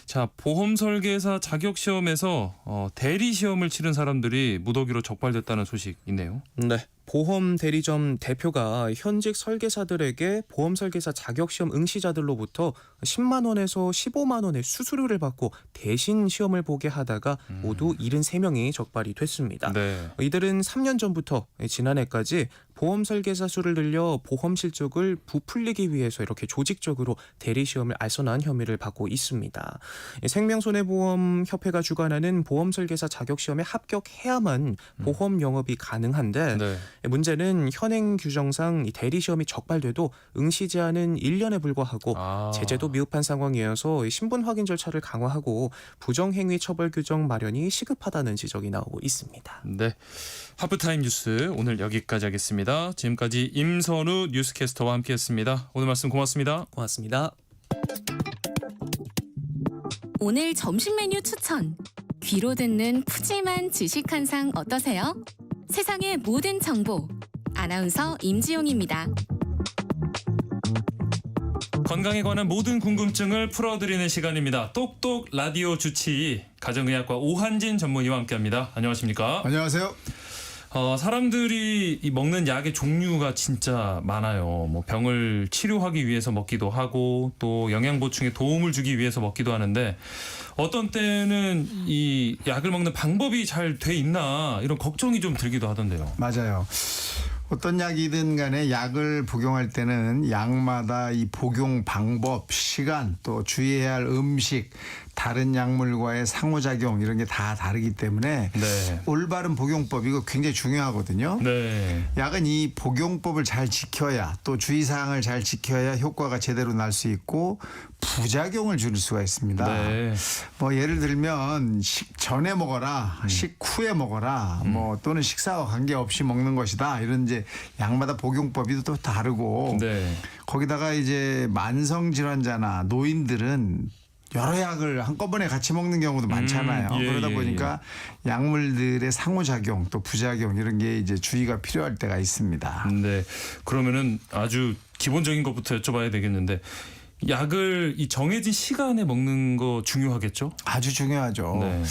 자, 보험 설계사 자격 시험에서 대리 시험을 치른 사람들이 무더기로 적발됐다는 소식 있네요. 네. 보험 대리점 대표가 현직 설계사들에게 보험 설계사 자격시험 응시자들로부터 10만 원에서 15만 원의 수수료를 받고 대신 시험을 보게 하다가 모두 73명이 적발이 됐습니다. 네. 이들은 3년 전부터 지난해까지 보험 설계사 수를 늘려 보험 실적을 부풀리기 위해서 이렇게 조직적으로 대리 시험을 알선한 혐의를 받고 있습니다. 생명손해보험협회가 주관하는 보험 설계사 자격 시험에 합격해야만 보험 영업이 가능한데 네. 문제는 현행 규정상 이 대리 시험이 적발돼도 응시 제한은 1년에 불과하고 제재도 미흡한 상황이어서 신분 확인 절차를 강화하고 부정행위 처벌 규정 마련이 시급하다는 지적이 나오고 있습니다. 네. 하프타임 뉴스 오늘 여기까지 하겠습니다. 지금까지 임선우 뉴스캐스터와 함께했습니다. 오늘 말씀 고맙습니다. 고맙습니다. 오늘 점심 메뉴 추천. 귀로 듣는 푸짐한 지식 한 상 어떠세요? 세상의 모든 정보. 아나운서 임지용입니다. 건강에 관한 모든 궁금증을 풀어드리는 시간입니다. 똑똑 라디오 주치의 가정의학과 오한진 전문의와 함께합니다. 안녕하십니까? 안녕하세요. 사람들이 이 먹는 약의 종류가 진짜 많아요. 뭐 병을 치료하기 위해서 먹기도 하고 또 영양 보충에 도움을 주기 위해서 먹기도 하는데 어떤 때는 이 약을 먹는 방법이 잘 돼 있나 이런 걱정이 좀 들기도 하던데요. 맞아요. 어떤 약이든 간에 약을 복용할 때는 약마다 이 복용 방법, 시간, 또 주의해야 할 음식, 다른 약물과의 상호작용 이런 게 다 다르기 때문에 네. 올바른 복용법 이거 굉장히 중요하거든요. 네. 약은 이 복용법을 잘 지켜야 또 주의사항을 잘 지켜야 효과가 제대로 날 수 있고 부작용을 줄일 수가 있습니다. 네. 뭐 예를 들면 식전에 먹어라, 식후에 먹어라, 뭐 또는 식사와 관계없이 먹는 것이다. 이런 이제 약마다 복용법이 또 다르고 네. 거기다가 이제 만성 질환자나 노인들은 여러 약을 한꺼번에 같이 먹는 경우도 많잖아요. 예, 그러다 예, 보니까 약물들의 상호작용 또 부작용 이런 게 이제 주의가 필요할 때가 있습니다. 네. 그러면은 아주 기본적인 것부터 여쭤봐야 되겠는데 약을 이 정해진 시간에 먹는 거 중요하겠죠? 아주 중요하죠. 네.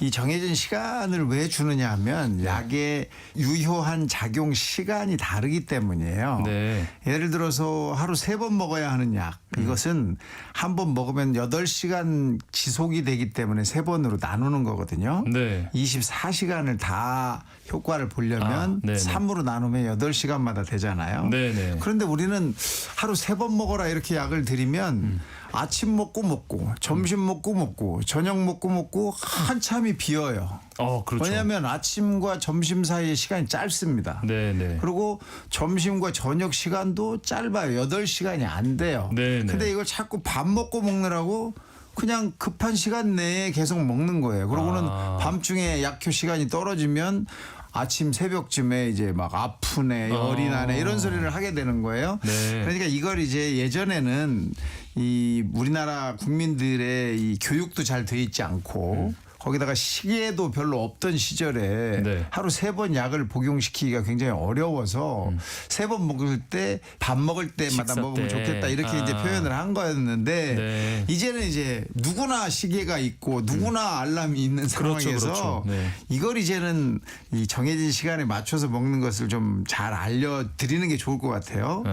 이 정해진 시간을 왜 주느냐 하면 약의 유효한 작용 시간이 다르기 때문이에요. 네. 예를 들어서 하루 3번 먹어야 하는 약 이것은 한 번 먹으면 8시간 지속이 되기 때문에 3번으로 나누는 거거든요. 네. 24시간을 다 효과를 보려면 네네. 3으로 나누면 8시간마다 되잖아요. 네네. 그런데 우리는 하루 3번 먹어라 이렇게 약을 드리면 아침 먹고 점심 먹고 저녁 먹고 한참이 비어요. 그렇죠. 왜냐하면 아침과 점심 사이의 시간이 짧습니다. 네네. 그리고 점심과 저녁 시간도 짧아요. 8시간이 안 돼요. 네네. 근데 이걸 자꾸 밥 먹고 먹느라고 그냥 급한 시간 내에 계속 먹는 거예요. 그러고는 밤중에 약효 시간이 떨어지면 아침 새벽쯤에 이제 막 아프네, 열이 나네 이런 소리를 하게 되는 거예요. 네. 그러니까 이걸 이제 예전에는 이 우리나라 국민들의 이 교육도 잘 돼 있지 않고 거기다가 시계도 별로 없던 시절에 네. 하루 3번 약을 복용시키기가 굉장히 어려워서 3번 먹을 때 밥 먹을 때마다 식사 먹으면 때. 좋겠다 이렇게 이제 표현을 한 거였는데 네. 이제는 이제 누구나 시계가 있고 누구나 알람이 있는 그렇죠, 상황에서 그렇죠. 네. 이걸 이제는 이 정해진 시간에 맞춰서 먹는 것을 좀 잘 알려드리는 게 좋을 것 같아요.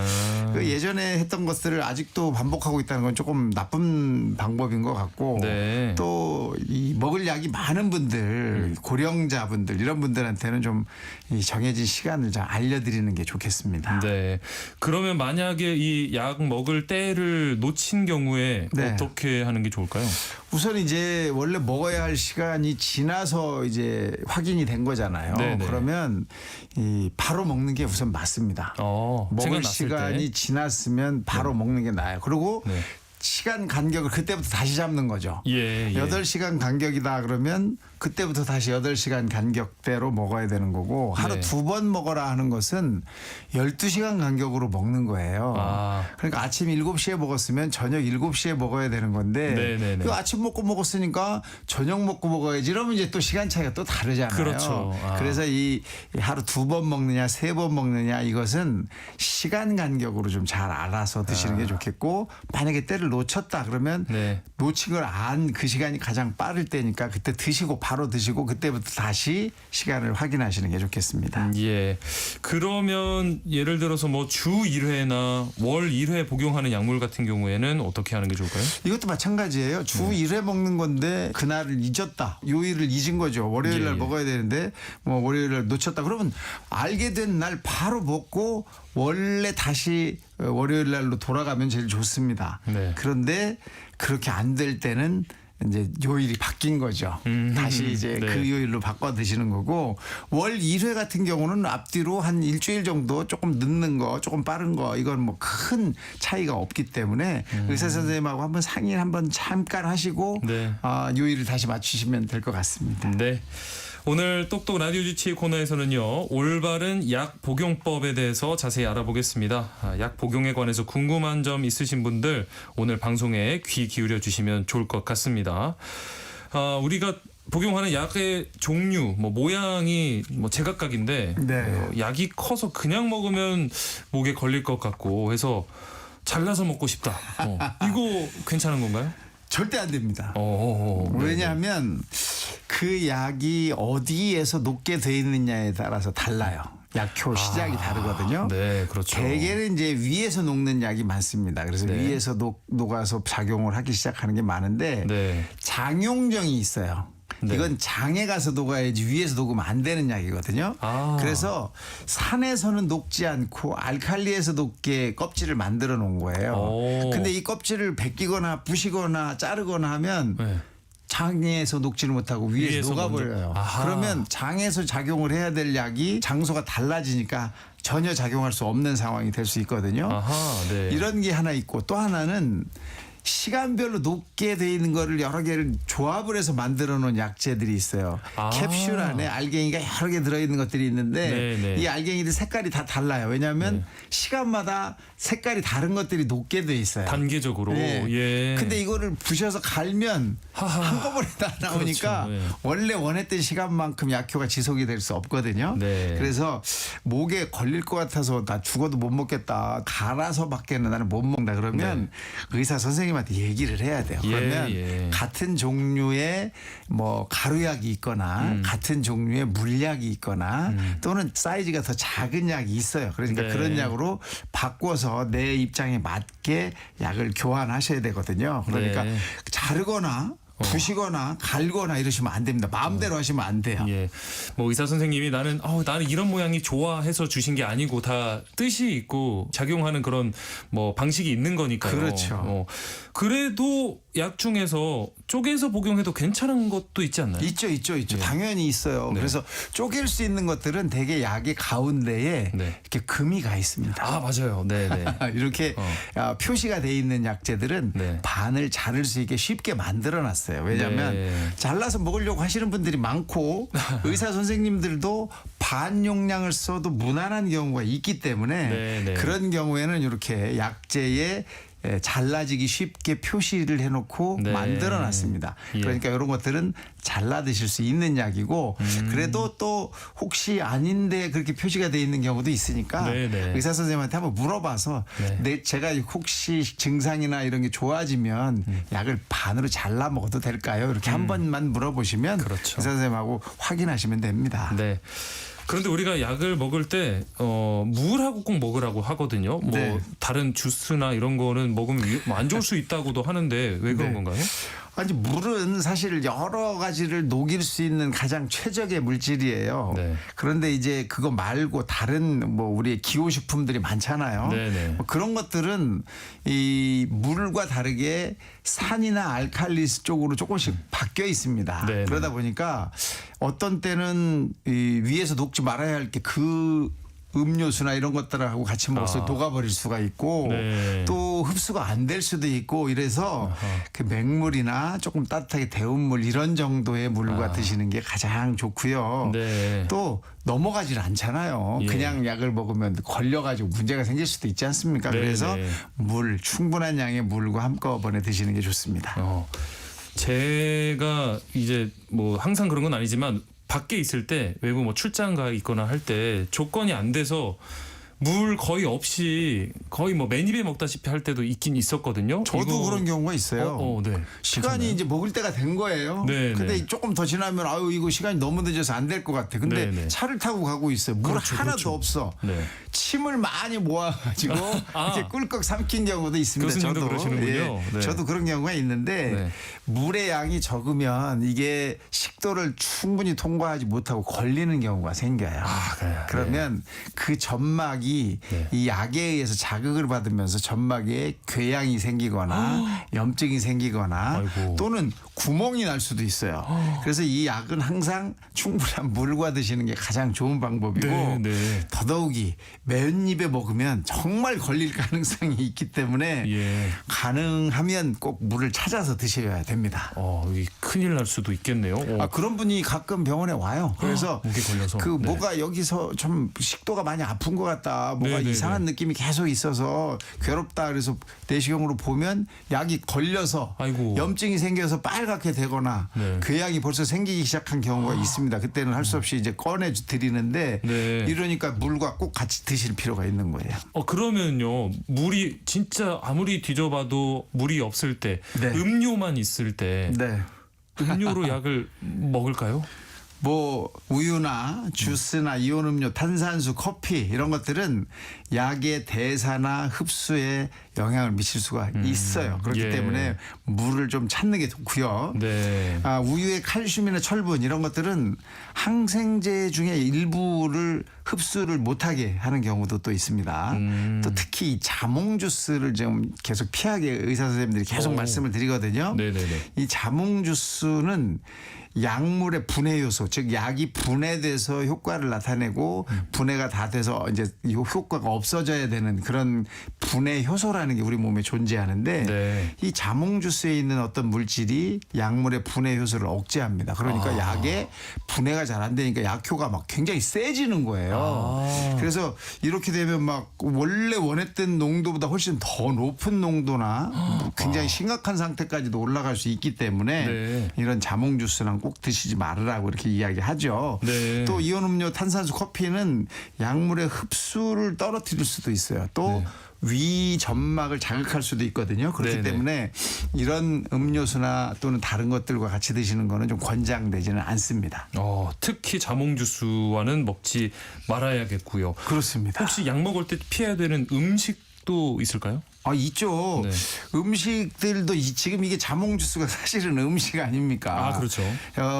그 예전에 했던 것들을 아직도 반복하고 있다는 건 조금 나쁜 방법인 것 같고 네. 또 이 먹을 약이 많은 분들 고령자분들 이런 분들한테는 좀 이 정해진 시간을 좀 알려드리는 게 좋겠습니다. 네. 그러면 만약에 이 약 먹을 때를 놓친 경우에 네. 어떻게 하는 게 좋을까요? 우선 이제 원래 먹어야 할 시간이 지나서 이제 확인이 된 거잖아요. 네네. 그러면 이 바로 먹는 게 우선 맞습니다. 먹을 생각났을 시간이 때. 지났으면 바로 먹는 게 나아요. 그리고 네. 시간 간격을 그때부터 다시 잡는 거죠. 예. 8시간 간격이다 그러면 그때부터 다시 8시간 간격대로 먹어야 되는 거고 하루 네. 2번 먹어라 하는 것은 12시간 간격으로 먹는 거예요. 그러니까 아침 7시에 먹었으면 저녁 7시에 먹어야 되는 건데 네네네. 그 아침 먹고 먹었으니까 저녁 먹고 먹어야지 이러면 이제 또 시간 차이가 또 다르잖아요. 그렇죠. 그래서 이 하루 2번 먹느냐 3번 먹느냐 이것은 시간 간격으로 좀 잘 알아서 드시는 게 좋겠고 만약에 때를 놓쳤다 그러면 네. 놓친 걸 안 그 시간이 가장 빠를 때니까 그때 드시고 바로 드시고 그때부터 다시 시간을 확인하시는 게 좋겠습니다. 예. 그러면 예를 들어서 뭐 주 1회나 월 1회 복용하는 약물 같은 경우에는 어떻게 하는 게 좋을까요? 이것도 마찬가지예요. 주 1회 먹는 건데 그날을 잊었다. 요일을 잊은 거죠. 월요일 날 예. 먹어야 되는데 뭐 월요일 날 놓쳤다. 그러면 알게 된 날 바로 먹고 원래 다시 월요일 날로 돌아가면 제일 좋습니다. 네. 그런데 그렇게 안 될 때는 이제 요일이 바뀐 거죠. 다시 이제 네. 그 요일로 바꿔 드시는 거고 월 1회 같은 경우는 앞뒤로 한 일주일 정도 조금 늦는 거 조금 빠른 거 이건 뭐 큰 차이가 없기 때문에 의사 선생님하고 한번 상의를 한번 잠깐 하시고 네. 요일을 다시 맞추시면 될 것 같습니다. 네. 오늘 똑똑 라디오 주치 코너에서는요. 올바른 약 복용법에 대해서 자세히 알아보겠습니다. 약 복용에 관해서 궁금한 점 있으신 분들 오늘 방송에 귀 기울여 주시면 좋을 것 같습니다. 우리가 복용하는 약의 종류, 뭐 모양이 뭐 제각각인데 네. 약이 커서 그냥 먹으면 목에 걸릴 것 같고 해서 잘라서 먹고 싶다. 이거 괜찮은 건가요? 절대 안 됩니다. 네. 왜냐하면 그 약이 어디에서 녹게 돼 있느냐에 따라서 달라요. 약효 시작이 다르거든요. 네, 그렇죠. 대개는 이제 위에서 녹는 약이 많습니다. 그래서 네. 위에서 녹아서 작용을 하기 시작하는 게 많은데 네. 장용정이 있어요. 네. 이건 장에 가서 녹아야지 위에서 녹으면 안 되는 약이거든요. 그래서 산에서는 녹지 않고 알칼리에서 녹게 껍질을 만들어 놓은 거예요. 근데 이 껍질을 벗기거나 부시거나 자르거나 하면 네. 장에서 녹지를 못하고 위에서 녹아버려요. 그러면 장에서 작용을 해야 될 약이 장소가 달라지니까 전혀 작용할 수 없는 상황이 될 수 있거든요. 네. 이런 게 하나 있고 또 하나는 시간별로 녹게 돼 있는 거를 여러 개를 조합을 해서 만들어 놓은 약재들이 있어요. 캡슐 안에 알갱이가 여러 개 들어있는 것들이 있는데 네네. 이 알갱이들 색깔이 다 달라요. 왜냐하면 시간마다 색깔이 다른 것들이 녹게 돼 있어요. 단계적으로. 네. 예. 근데 이거를 부셔서 갈면 한꺼번에 다 나오니까 그렇죠. 예. 원래 원했던 시간만큼 약효가 지속이 될 수 없거든요. 네. 그래서 목에 걸릴 것 같아서 나 죽어도 못 먹겠다. 갈아서밖에는 나는 못 먹는다. 그러면 의사 선생님한테 얘기를 해야 돼요. 그러면 같은 종류의 뭐 가루약이 있거나 같은 종류의 물약이 있거나 또는 사이즈가 더 작은 약이 있어요. 그러니까 그런 약으로 바꿔서 내 입장에 맞게 약을 교환하셔야 되거든요. 그러니까 자르거나 부시거나 갈거나 이러시면 안 됩니다. 마음대로 하시면 안 돼요. 예. 뭐 의사 선생님이 나는 이런 모양이 좋아해서 주신 게 아니고 다 뜻이 있고 작용하는 그런 뭐 방식이 있는 거니까요. 그렇죠. 그래도 약 중에서 쪼개서 복용해도 괜찮은 것도 있지 않나요? 있죠. 예. 당연히 있어요. 네. 그래서 쪼갤 수 있는 것들은 대개 약의 가운데에 네. 이렇게 금이 가 있습니다. 맞아요. 네네. 이렇게 표시가 돼 있는 약재들은 네. 반을 자를 수 있게 쉽게 만들어 놨어요. 왜냐하면 잘라서 먹으려고 하시는 분들이 많고 의사 선생님들도 반 용량을 써도 무난한 경우가 있기 때문에 그런 경우에는 이렇게 약재에 잘라지기 쉽게 표시를 해놓고 네. 만들어놨습니다. 예. 그러니까 이런 것들은 잘라 드실 수 있는 약이고 그래도 또 혹시 아닌데 그렇게 표시가 돼 있는 경우도 있으니까 네네. 의사 선생님한테 한번 물어봐서 제가 혹시 증상이나 이런 게 좋아지면 약을 반으로 잘라 먹어도 될까요? 이렇게 한 번만 물어보시면 그렇죠. 의사 선생님하고 확인하시면 됩니다. 네. 그런데 우리가 약을 먹을 때 물하고 꼭 먹으라고 하거든요. 뭐 네. 다른 주스나 이런 거는 먹으면 안 좋을 수 있다고도 하는데 왜 그런 네. 건가요? 아니 물은 사실 여러 가지를 녹일 수 있는 가장 최적의 물질이에요. 네. 그런데 이제 그거 말고 다른 뭐 우리의 기호식품들이 많잖아요. 네네. 뭐 그런 것들은 이 물과 다르게 산이나 알칼리스 쪽으로 조금씩 바뀌어 있습니다. 네네. 그러다 보니까 어떤 때는 이 위에서 녹지 말아야 할 게 그 음료수나 이런 것들하고 같이 먹어서 녹아버릴 수가 있고 네. 또 흡수가 안 될 수도 있고 이래서 그 맹물이나 조금 따뜻하게 데운 물 이런 정도의 물과 드시는 게 가장 좋고요. 네. 또 넘어가질 않잖아요. 예. 그냥 약을 먹으면 걸려가지고 문제가 생길 수도 있지 않습니까? 네, 그래서 네. 물 충분한 양의 물과 한꺼번에 드시는 게 좋습니다. 제가 이제 뭐 항상 그런 건 아니지만 밖에 있을 때 외부 뭐 출장 가 있거나 할 때 조건이 안 돼서 물 거의 없이 거의 뭐 맨입에 먹다시피 할 때도 있긴 있었거든요. 저도 그런 경우가 있어요. 네. 시간이 괜찮나요? 이제 먹을 때가 된 거예요. 네, 근데 네. 조금 더 지나면 아유 이거 시간이 너무 늦어서 안 될 것 같아. 근데 네, 네. 차를 타고 가고 있어요. 물 그렇죠, 하나도 그렇죠. 없어. 네. 침을 많이 모아가지고 이렇게 꿀꺽 삼킨 경우도 있습니다. 교수님도 저도 그러시는군요. 네. 저도 그런 경우가 있는데 네. 물의 양이 적으면 이게 식도를 충분히 통과하지 못하고 걸리는 경우가 생겨요. 그래요? 그러면 그 점막이 네. 이 약에 의해서 자극을 받으면서 점막에 궤양이 생기거나 염증이 생기거나 아이고. 또는 구멍이 날 수도 있어요. 그래서 이 약은 항상 충분한 물과 드시는 게 가장 좋은 방법이고 네, 네. 더더욱이 맨 입에 먹으면 정말 걸릴 가능성이 있기 때문에 예. 가능하면 꼭 물을 찾아서 드셔야 됩니다. 이 큰일 날 수도 있겠네요. 그런 분이 가끔 병원에 와요. 그래서 목에 걸려서. 그 네. 뭐가 여기서 좀 식도가 많이 아픈 것 같다. 뭐가 네, 네, 이상한 느낌이 계속 있어서 괴롭다. 그래서 내시경으로 보면 약이 걸려서 아이고. 염증이 생겨서 빨갛게 되거나 네. 궤양이 벌써 생기기 시작한 경우가 있습니다. 그때는 할 수 없이 이제 꺼내 드리는데 네. 이러니까 물과 꼭 같이 드실 필요가 있는 거예요. 그러면요 물이 진짜 아무리 뒤져봐도 물이 없을 때 네. 음료만 있을 때 네. 음료로 약을 먹을까요? 뭐 우유나 주스나 이온 음료, 탄산수, 커피 이런 것들은 약의 대사나 흡수에 영향을 미칠 수가 있어요. 그렇기 예. 때문에 물을 좀 찾는 게 좋고요. 네. 우유의 칼슘이나 철분 이런 것들은 항생제 중에 일부를 흡수를 못하게 하는 경우도 또 있습니다. 또 특히 이 자몽 주스를 좀 계속 피하게 의사 선생님들이 계속 말씀을 드리거든요. 네네네. 이 자몽 주스는 약물의 분해 요소, 즉 약이 분해돼서 효과를 나타내고 분해가 다 돼서 이제 이 효과가 없어져야 되는 그런 분해 효소라는 게 우리 몸에 존재하는데 네. 이 자몽 주스에 있는 어떤 물질이 약물의 분해 효소를 억제합니다. 그러니까 약의 분해가 잘 안 되니까 약효가 막 굉장히 세지는 거예요. 그래서 이렇게 되면 막 원래 원했던 농도보다 훨씬 더 높은 농도나 굉장히 심각한 상태까지도 올라갈 수 있기 때문에 네. 이런 자몽 주스랑 꼭 드시지 말으라고 이렇게 이야기하죠. 네. 또 이온 음료, 탄산수, 커피는 약물의 흡수를 떨어뜨릴 수도 있어요. 또 위 점막을 자극할 수도 있거든요. 그렇기 네네. 때문에 이런 음료수나 또는 다른 것들과 같이 드시는 거는 좀 권장되지는 않습니다. 특히 자몽 주스와는 먹지 말아야겠고요. 그렇습니다. 혹시 약 먹을 때 피해야 되는 음식도 있을까요? 있죠. 네. 음식들도 지금 이게 자몽 주스가 사실은 음식 아닙니까? 그렇죠.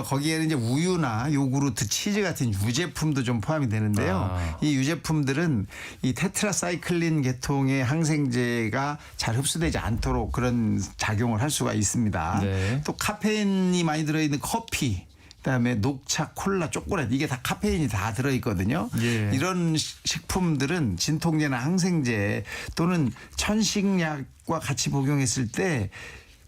거기에는 이제 우유나 요구르트, 치즈 같은 유제품도 좀 포함이 되는데요. 이 유제품들은 이 테트라사이클린 계통의 항생제가 잘 흡수되지 않도록 그런 작용을 할 수가 있습니다. 네. 또 카페인이 많이 들어있는 커피, 그다음에 녹차, 콜라, 초콜릿 이게 다 카페인이 다 들어있거든요. 예. 이런 식품들은 진통제나 항생제 또는 천식약과 같이 복용했을 때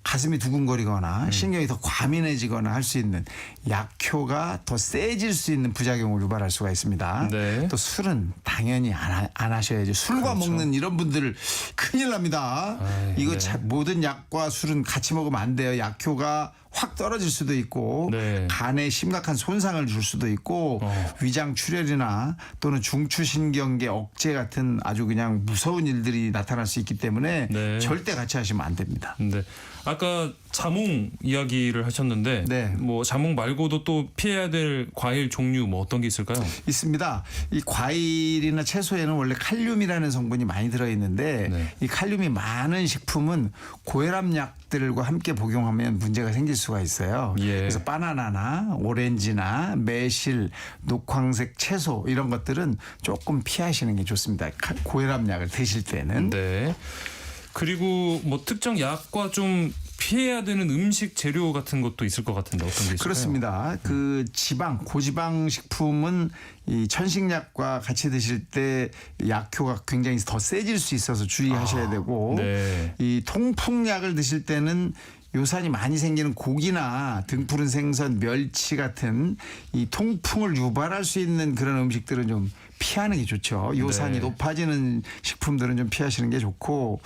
가슴이 두근거리거나 신경이 더 과민해지거나 할 수 있는 약효가 더 세질 수 있는 부작용을 유발할 수가 있습니다. 네. 또 술은 당연히 안 하셔야죠. 술과 그렇죠. 먹는 이런 분들 큰일 납니다. 아이, 이거 네. 모든 약과 술은 같이 먹으면 안 돼요. 약효가 확 떨어질 수도 있고 네. 간에 심각한 손상을 줄 수도 있고 위장 출혈이나 또는 중추신경계 억제 같은 아주 그냥 무서운 일들이 나타날 수 있기 때문에 네. 절대 같이 하시면 안 됩니다. 네. 아까 자몽 이야기를 하셨는데 네. 뭐 자몽 말고도 또 피해야 될 과일 종류 뭐 어떤 게 있을까요? 있습니다. 이 과일이나 채소에는 원래 칼륨이라는 성분이 많이 들어있는데 네. 이 칼륨이 많은 식품은 고혈압약들과 함께 복용하면 문제가 생길 수가 있어요. 예. 그래서 바나나나 오렌지나 매실, 녹황색 채소 이런 것들은 조금 피하시는 게 좋습니다. 고혈압약을 드실 때는. 네. 그리고 뭐 특정 약과 좀 피해야 되는 음식 재료 같은 것도 있을 것 같은데 어떤 게 있을까요? 그렇습니다. 그 지방, 고지방 식품은 이 천식약과 같이 드실 때 약효가 굉장히 더 세질 수 있어서 주의하셔야 되고 네. 이 통풍약을 드실 때는 요산이 많이 생기는 고기나 등푸른 생선, 멸치 같은 이 통풍을 유발할 수 있는 그런 음식들은 좀 피하는 게 좋죠. 요산이 네. 높아지는 식품들은 좀 피하시는 게 좋고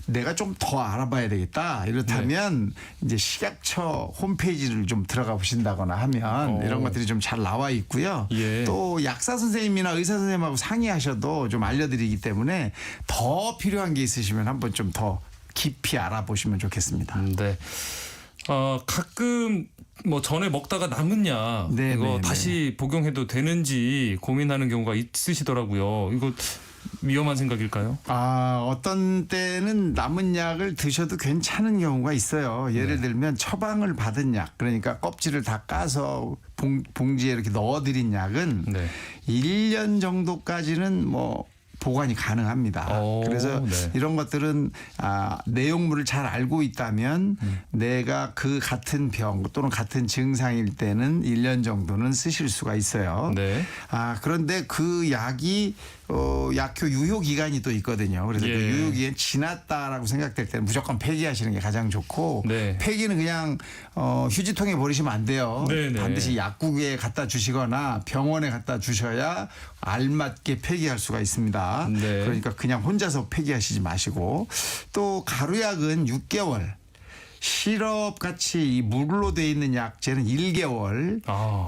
내가 좀 더 알아봐야 되겠다. 이렇다면 이제 식약처 홈페이지를 좀 들어가 보신다거나 하면 이런 것들이 좀 잘 나와 있고요. 예. 또 약사 선생님이나 의사 선생님하고 상의하셔도 좀 알려드리기 때문에 더 필요한 게 있으시면 한번 좀 더 깊이 알아보시면 좋겠습니다. 네. 가끔 뭐 전에 먹다가 남은 약 네, 이거 네, 다시 복용해도 되는지 고민하는 경우가 있으시더라고요. 이거 위험한 생각일까요? 어떤 때는 남은 약을 드셔도 괜찮은 경우가 있어요. 예를 들면 처방을 받은 약, 그러니까 껍질을 다 까서 봉지에 이렇게 넣어드린 약은 네. 1년 정도까지는 뭐 보관이 가능합니다. 그래서 네. 이런 것들은 내용물을 잘 알고 있다면 내가 그 같은 병 또는 같은 증상일 때는 1년 정도는 쓰실 수가 있어요. 네. 그런데 그 약이 약효 유효 기간이 또 있거든요. 그래서 예. 그 유효 기간 지났다라고 생각될 때는 무조건 폐기하시는 게 가장 좋고 네. 폐기는 그냥 휴지통에 버리시면 안 돼요. 네네. 반드시 약국에 갖다 주시거나 병원에 갖다 주셔야 알맞게 폐기할 수가 있습니다. 네. 그러니까 그냥 혼자서 폐기하시지 마시고 또 가루약은 6개월. 시럽 같이 이 물로 돼 있는 약제는 1개월,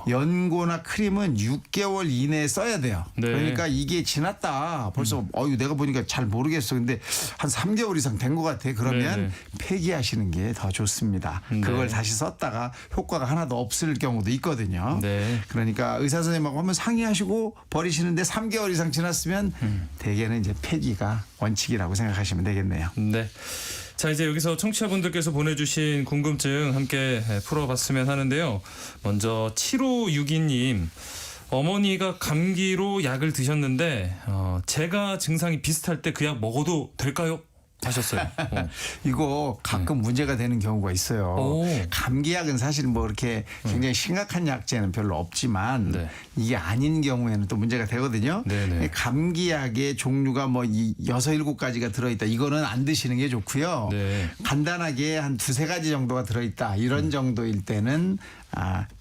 연고나 크림은 6개월 이내에 써야 돼요. 네. 그러니까 이게 지났다. 벌써 내가 보니까 잘 모르겠어. 근데 한 3개월 이상 된 것 같아. 그러면 네네. 폐기하시는 게 더 좋습니다. 그걸 다시 썼다가 효과가 하나도 없을 경우도 있거든요. 네. 그러니까 의사 선생님하고 한번 상의하시고 버리시는데 3개월 이상 지났으면 대개는 이제 폐기가 원칙이라고 생각하시면 되겠네요. 네. 자, 이제 여기서 청취자분들께서 보내주신 궁금증 함께 풀어봤으면 하는데요. 먼저 7562님. 어머니가 감기로 약을 드셨는데 제가 증상이 비슷할 때 그 약 먹어도 될까요? 하셨어요. 이거 가끔 문제가 되는 경우가 있어요. 감기약은 사실 뭐 이렇게 굉장히 심각한 약제는 별로 없지만 네. 이게 아닌 경우에는 또 문제가 되거든요. 네네. 감기약의 종류가 뭐 6, 7가지가 들어있다. 이거는 안 드시는 게 좋고요. 네. 간단하게 한 2-3가지 정도가 들어있다. 이런 정도일 때는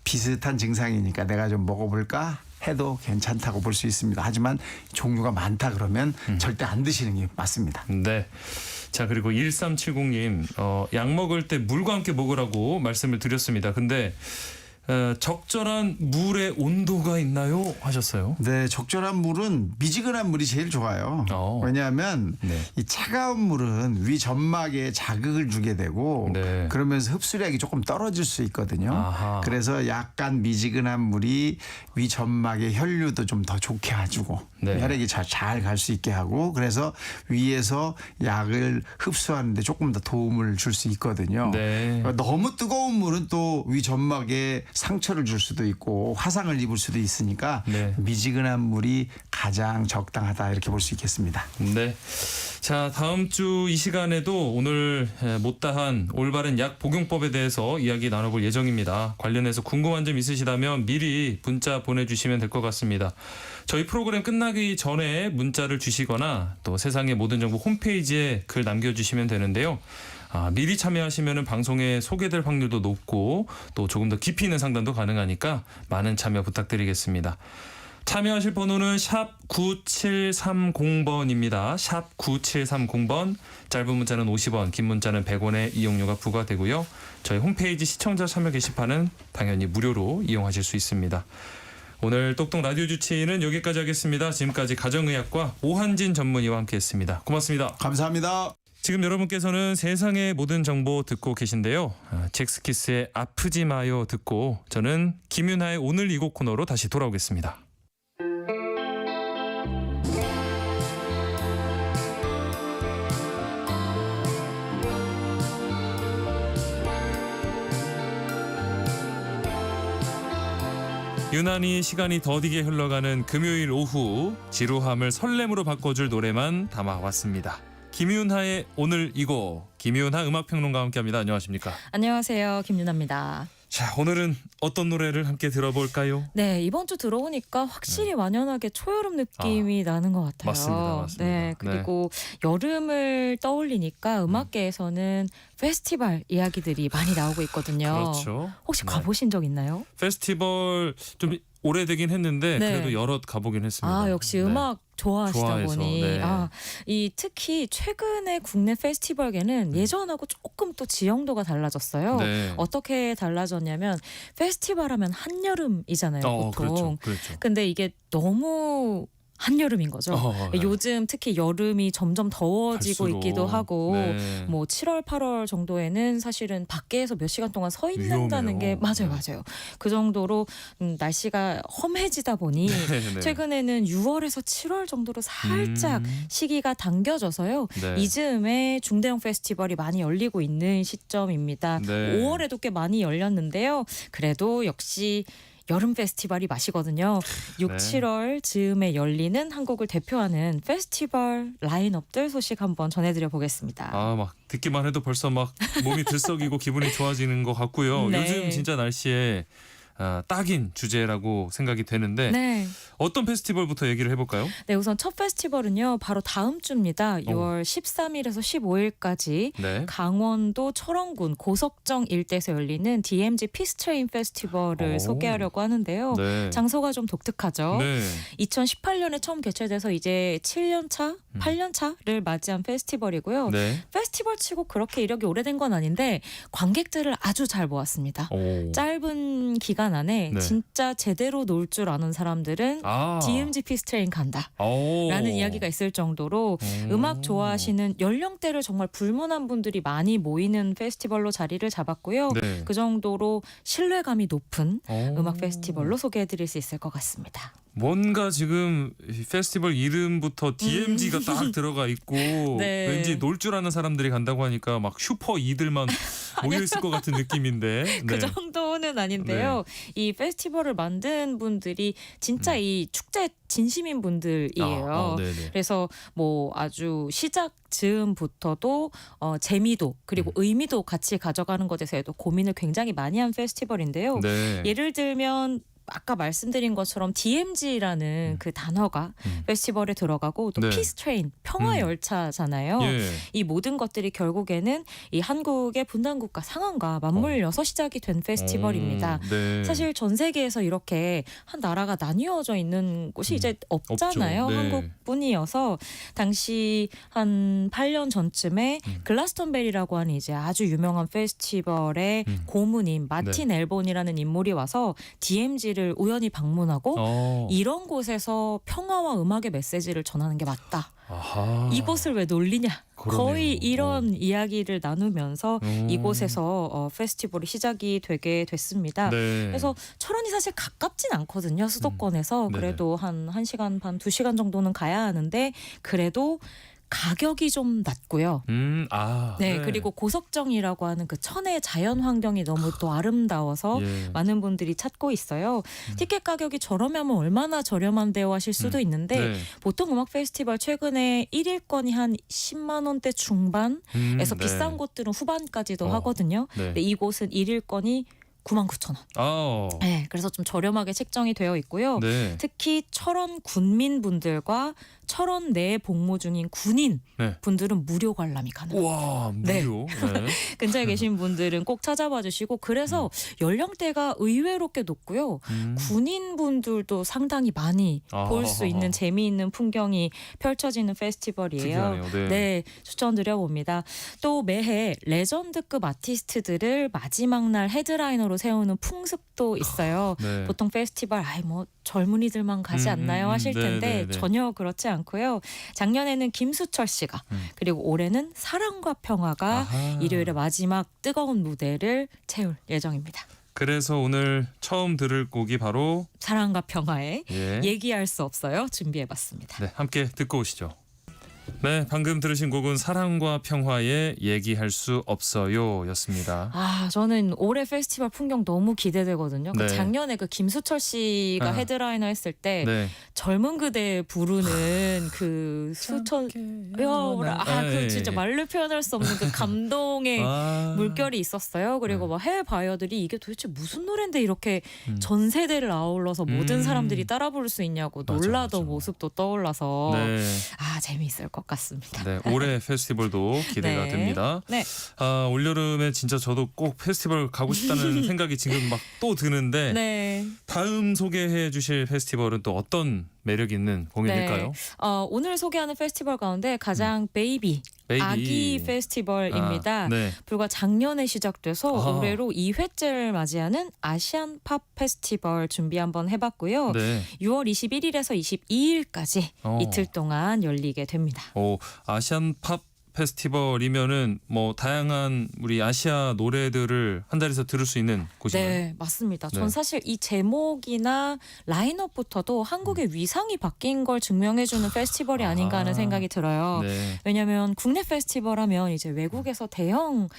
비슷한 증상이니까 내가 좀 먹어볼까? 해도 괜찮다고 볼 수 있습니다. 하지만 종류가 많다 그러면 절대 안 드시는 게 맞습니다. 네. 자, 그리고 1370님, 약 먹을 때 물과 함께 먹으라고 말씀을 드렸습니다. 근데 적절한 물의 온도가 있나요? 하셨어요. 네, 적절한 물은 미지근한 물이 제일 좋아요. 왜냐하면 네. 이 차가운 물은 위 점막에 자극을 주게 되고 네. 그러면서 흡수량이 조금 떨어질 수 있거든요. 아하. 그래서 약간 미지근한 물이 위 점막의 혈류도 좀 더 좋게 해주고 네. 혈액이 잘 갈 수 있게 하고 그래서 위에서 약을 흡수하는데 조금 더 도움을 줄 수 있거든요. 네. 너무 뜨거운 물은 또 위 점막에 상처를 줄 수도 있고 화상을 입을 수도 있으니까 네. 미지근한 물이 가장 적당하다 이렇게 볼 수 있겠습니다. 네. 자, 다음 주 이 시간에도 오늘 못다한 올바른 약 복용법에 대해서 이야기 나눠볼 예정입니다. 관련해서 궁금한 점 있으시다면 미리 문자 보내주시면 될 것 같습니다. 저희 프로그램 끝나기 전에 문자를 주시거나 또 세상의 모든 정보 홈페이지에 글 남겨주시면 되는데요. 미리 참여하시면 방송에 소개될 확률도 높고 또 조금 더 깊이 있는 상담도 가능하니까 많은 참여 부탁드리겠습니다. 참여하실 번호는 샵 9730번입니다. 샵 9730번. 짧은 문자는 50원, 긴 문자는 100원의 이용료가 부과되고요. 저희 홈페이지 시청자 참여 게시판은 당연히 무료로 이용하실 수 있습니다. 오늘 똑똑 라디오 주치의는 여기까지 하겠습니다. 지금까지 가정의학과 오한진 전문의와 함께했습니다. 고맙습니다. 감사합니다. 지금 여러분께서는 세상의 모든 정보 듣고 계신데요. 잭스키스의 아프지 마요 듣고 저는 김윤하의 오늘 이곡 코너로 다시 돌아오겠습니다. 유난히 시간이 더디게 흘러가는 금요일 오후 지루함을 설렘으로 바꿔줄 노래만 담아왔습니다. 김윤하의 오늘 이곡, 김윤하 음악평론가와 함께합니다. 안녕하십니까? 안녕하세요. 김윤아입니다. 자, 오늘은 어떤 노래를 함께 들어볼까요? 네, 이번 주 들어오니까 확실히 완연하게 초여름 느낌이 나는 것 같아요. 맞습니다. 네, 그리고 여름을 떠올리니까 음악계에서는 페스티벌 이야기들이 많이 나오고 있거든요. 그렇죠. 혹시 가보신 적 있나요? 페스티벌 좀 오래되긴 했는데 네. 그래도 여럿 가보긴 했습니다. 역시 음악 좋아하시다 좋아해서, 보니 네. 이 특히 최근에 국내 페스티벌계는 예전하고 조금 또 지형도가 달라졌어요. 네. 어떻게 달라졌냐면 페스티벌 하면 한여름이잖아요, 보통. 그렇죠. 그렇죠. 근데 이게 너무 한여름인 거죠. 네. 요즘 특히 여름이 점점 더워지고 갈수록. 있기도 하고 네. 뭐 7월, 8월 정도에는 사실은 밖에서 몇 시간 동안 서 있는다는 게 위험해요. 맞아요. 그 정도로 날씨가 험해지다 보니 네. 최근에는 6월에서 7월 정도로 살짝 시기가 당겨져서요. 네. 이 즈음에 중대형 페스티벌이 많이 열리고 있는 시점입니다. 네. 5월에도 꽤 많이 열렸는데요. 그래도 역시 여름 페스티벌이 맛이거든요. 6, 네. 7월 즈음에 열리는 한국을 대표하는 페스티벌 라인업들 소식 한번 전해드려 보겠습니다. 막 듣기만 해도 벌써 막 몸이 들썩이고 기분이 좋아지는 것 같고요. 네. 요즘 진짜 날씨에 딱인 주제라고 생각이 되는데 네. 어떤 페스티벌부터 얘기를 해볼까요? 네, 우선 첫 페스티벌은요. 바로 다음 주입니다. 6월 13일에서 15일까지 네. 강원도 철원군 고석정 일대에서 열리는 DMZ 피스트레인 페스티벌을 소개하려고 하는데요. 네. 장소가 좀 독특하죠. 네. 2018년에 처음 개최돼서 이제 7년 차, 8년 차를 맞이한 페스티벌이고요. 네. 페스티벌 치고 그렇게 이력이 오래된 건 아닌데 관객들을 아주 잘 모았습니다. 오. 짧은 기간 안에 네. 진짜 제대로 놀 줄 아는 사람들은 DMZ 피스트레인 간다. 라는 이야기가 있을 정도로 음악 좋아하시는 연령대를 정말 불문한 분들이 많이 모이는 페스티벌로 자리를 잡았고요. 네. 그 정도로 신뢰감이 높은 음악 페스티벌로 소개해드릴 수 있을 것 같습니다. 뭔가 지금 이 페스티벌 이름부터 DMZ가 딱 들어가 있고 네. 왠지 놀 줄 아는 사람들이 간다고 하니까 막 슈퍼 이들만 모여 있을 것 같은 느낌인데. 그 네. 정도는 아닌데요. 이 페스티벌을 만든 분들이 진짜 이 축제 진심인 분들이에요. 네네. 그래서 뭐 아주 시작 즈음부터도 재미도 그리고 의미도 같이 가져가는 것에 대해서도 고민을 굉장히 많이 한 페스티벌인데요. 네. 예를 들면 아까 말씀드린 것처럼 DMZ라는 그 단어가 페스티벌에 들어가고 또 네. 피스트레인 평화 열차잖아요. 예. 이 모든 것들이 결국에는 이 한국의 분단국가 상황과 맞물려서 시작이 된 페스티벌입니다. 네. 사실 전 세계에서 이렇게 한 나라가 나뉘어져 있는 곳이 이제 없잖아요. 없죠. 네. 한국뿐이어서 당시 한 8년 전쯤에 글라스턴베리라고 하는 이제 아주 유명한 페스티벌의 고문인 마틴 엘본이라는 인물이 와서 DMZ를 우연히 방문하고 이런 곳에서 평화와 음악의 메시지를 전하는 게 맞다. 아하. 이곳을 왜 놀리냐. 그러네요. 거의 이런 이야기를 나누면서 이곳에서 페스티벌이 시작이 되게 됐습니다. 네. 그래서 철원이 사실 가깝진 않거든요. 수도권에서. 네네. 그래도 한 1시간 반, 2시간 정도는 가야 하는데 그래도 가격이 좀 낮고요. 네, 그리고 고석정이라고 하는 그 천혜의 자연 환경이 너무 또 아름다워서 예. 많은 분들이 찾고 있어요. 티켓 가격이 저렴하면 얼마나 저렴한데요 하실 수도 있는데 네. 보통 음악 페스티벌 최근에 1일권이 한 10만 원대 중반에서 네. 비싼 곳들은 후반까지도 하거든요. 네. 근데 이곳은 1일권이 99,000원. 네, 그래서 좀 저렴하게 책정이 되어 있고요. 네. 특히 철원 군민분들과 철원 내에 복무 중인 군인 네. 분들은 무료 관람이 가능합니다. 와, 무료. 네. 근처에 계신 분들은 꼭 찾아봐 주시고 그래서 연령대가 의외로 꽤 높고요. 군인분들도 상당히 많이 볼 수 있는 재미있는 풍경이 펼쳐지는 페스티벌이에요. 특이하네요. 네. 네, 추천드려봅니다. 또 매해 레전드급 아티스트들을 마지막 날 헤드라이너로 세우는 풍습도 있어요. 네. 보통 페스티벌 뭐 젊은이들만 가지 않나요 하실 텐데 네. 전혀 그렇지 않고요. 작년에는 김수철 씨가 그리고 올해는 사랑과 평화가 아하. 일요일에 마지막 뜨거운 무대를 채울 예정입니다. 그래서 오늘 처음 들을 곡이 바로 사랑과 평화의 예. 얘기할 수 없어요. 준비해봤습니다. 네, 함께 듣고 오시죠. 네, 방금 들으신 곡은 사랑과 평화의 얘기할 수 없어요였습니다. 저는 올해 페스티벌 풍경 너무 기대되거든요. 네. 작년에 그 김수철 씨가 헤드라이너 했을 때 네. 젊은 그대 부르는 그 수천 그 진짜 말로 표현할 수 없는 그 감동의 물결이 있었어요. 그리고 막 해외 바이어들이 이게 도대체 무슨 노래인데 이렇게 전 세대를 아울러서 모든 사람들이 따라 부를 수 있냐고 놀라던 모습도 떠올라서 네. 재미있을 것 같습니다. 네, 올해 페스티벌도 기대가 네. 됩니다. 네. 올여름에 진짜 저도 꼭 페스티벌 가고 싶다는 생각이 지금 막 또 드는데 네. 다음 소개해 주실 페스티벌은 또 어떤 매력 있는 공연일까요? 오늘 소개하는 페스티벌 가운데 가장 베이비. 베이비. 아기 페스티벌입니다. 네. 불과 작년에 시작돼서 아하. 올해로 2회째를 맞이하는 아시안 팝 페스티벌 준비 한번 해봤고요. 네. 6월 21일에서 22일까지 이틀 동안 열리게 됩니다. 아시안 팝 페스티벌이면은 뭐 다양한 우리 아시아 노래들을 한 자리에서 들을 수 있는 곳인가요? 네, 맞습니다. 네. 전 사실 이 제목이나 라인업부터도 한국의 위상이 바뀐 걸 증명해주는 페스티벌이 아닌가 하는 생각이 들어요. 네. 왜냐하면 국내 페스티벌 하면 이제 외국에서 대형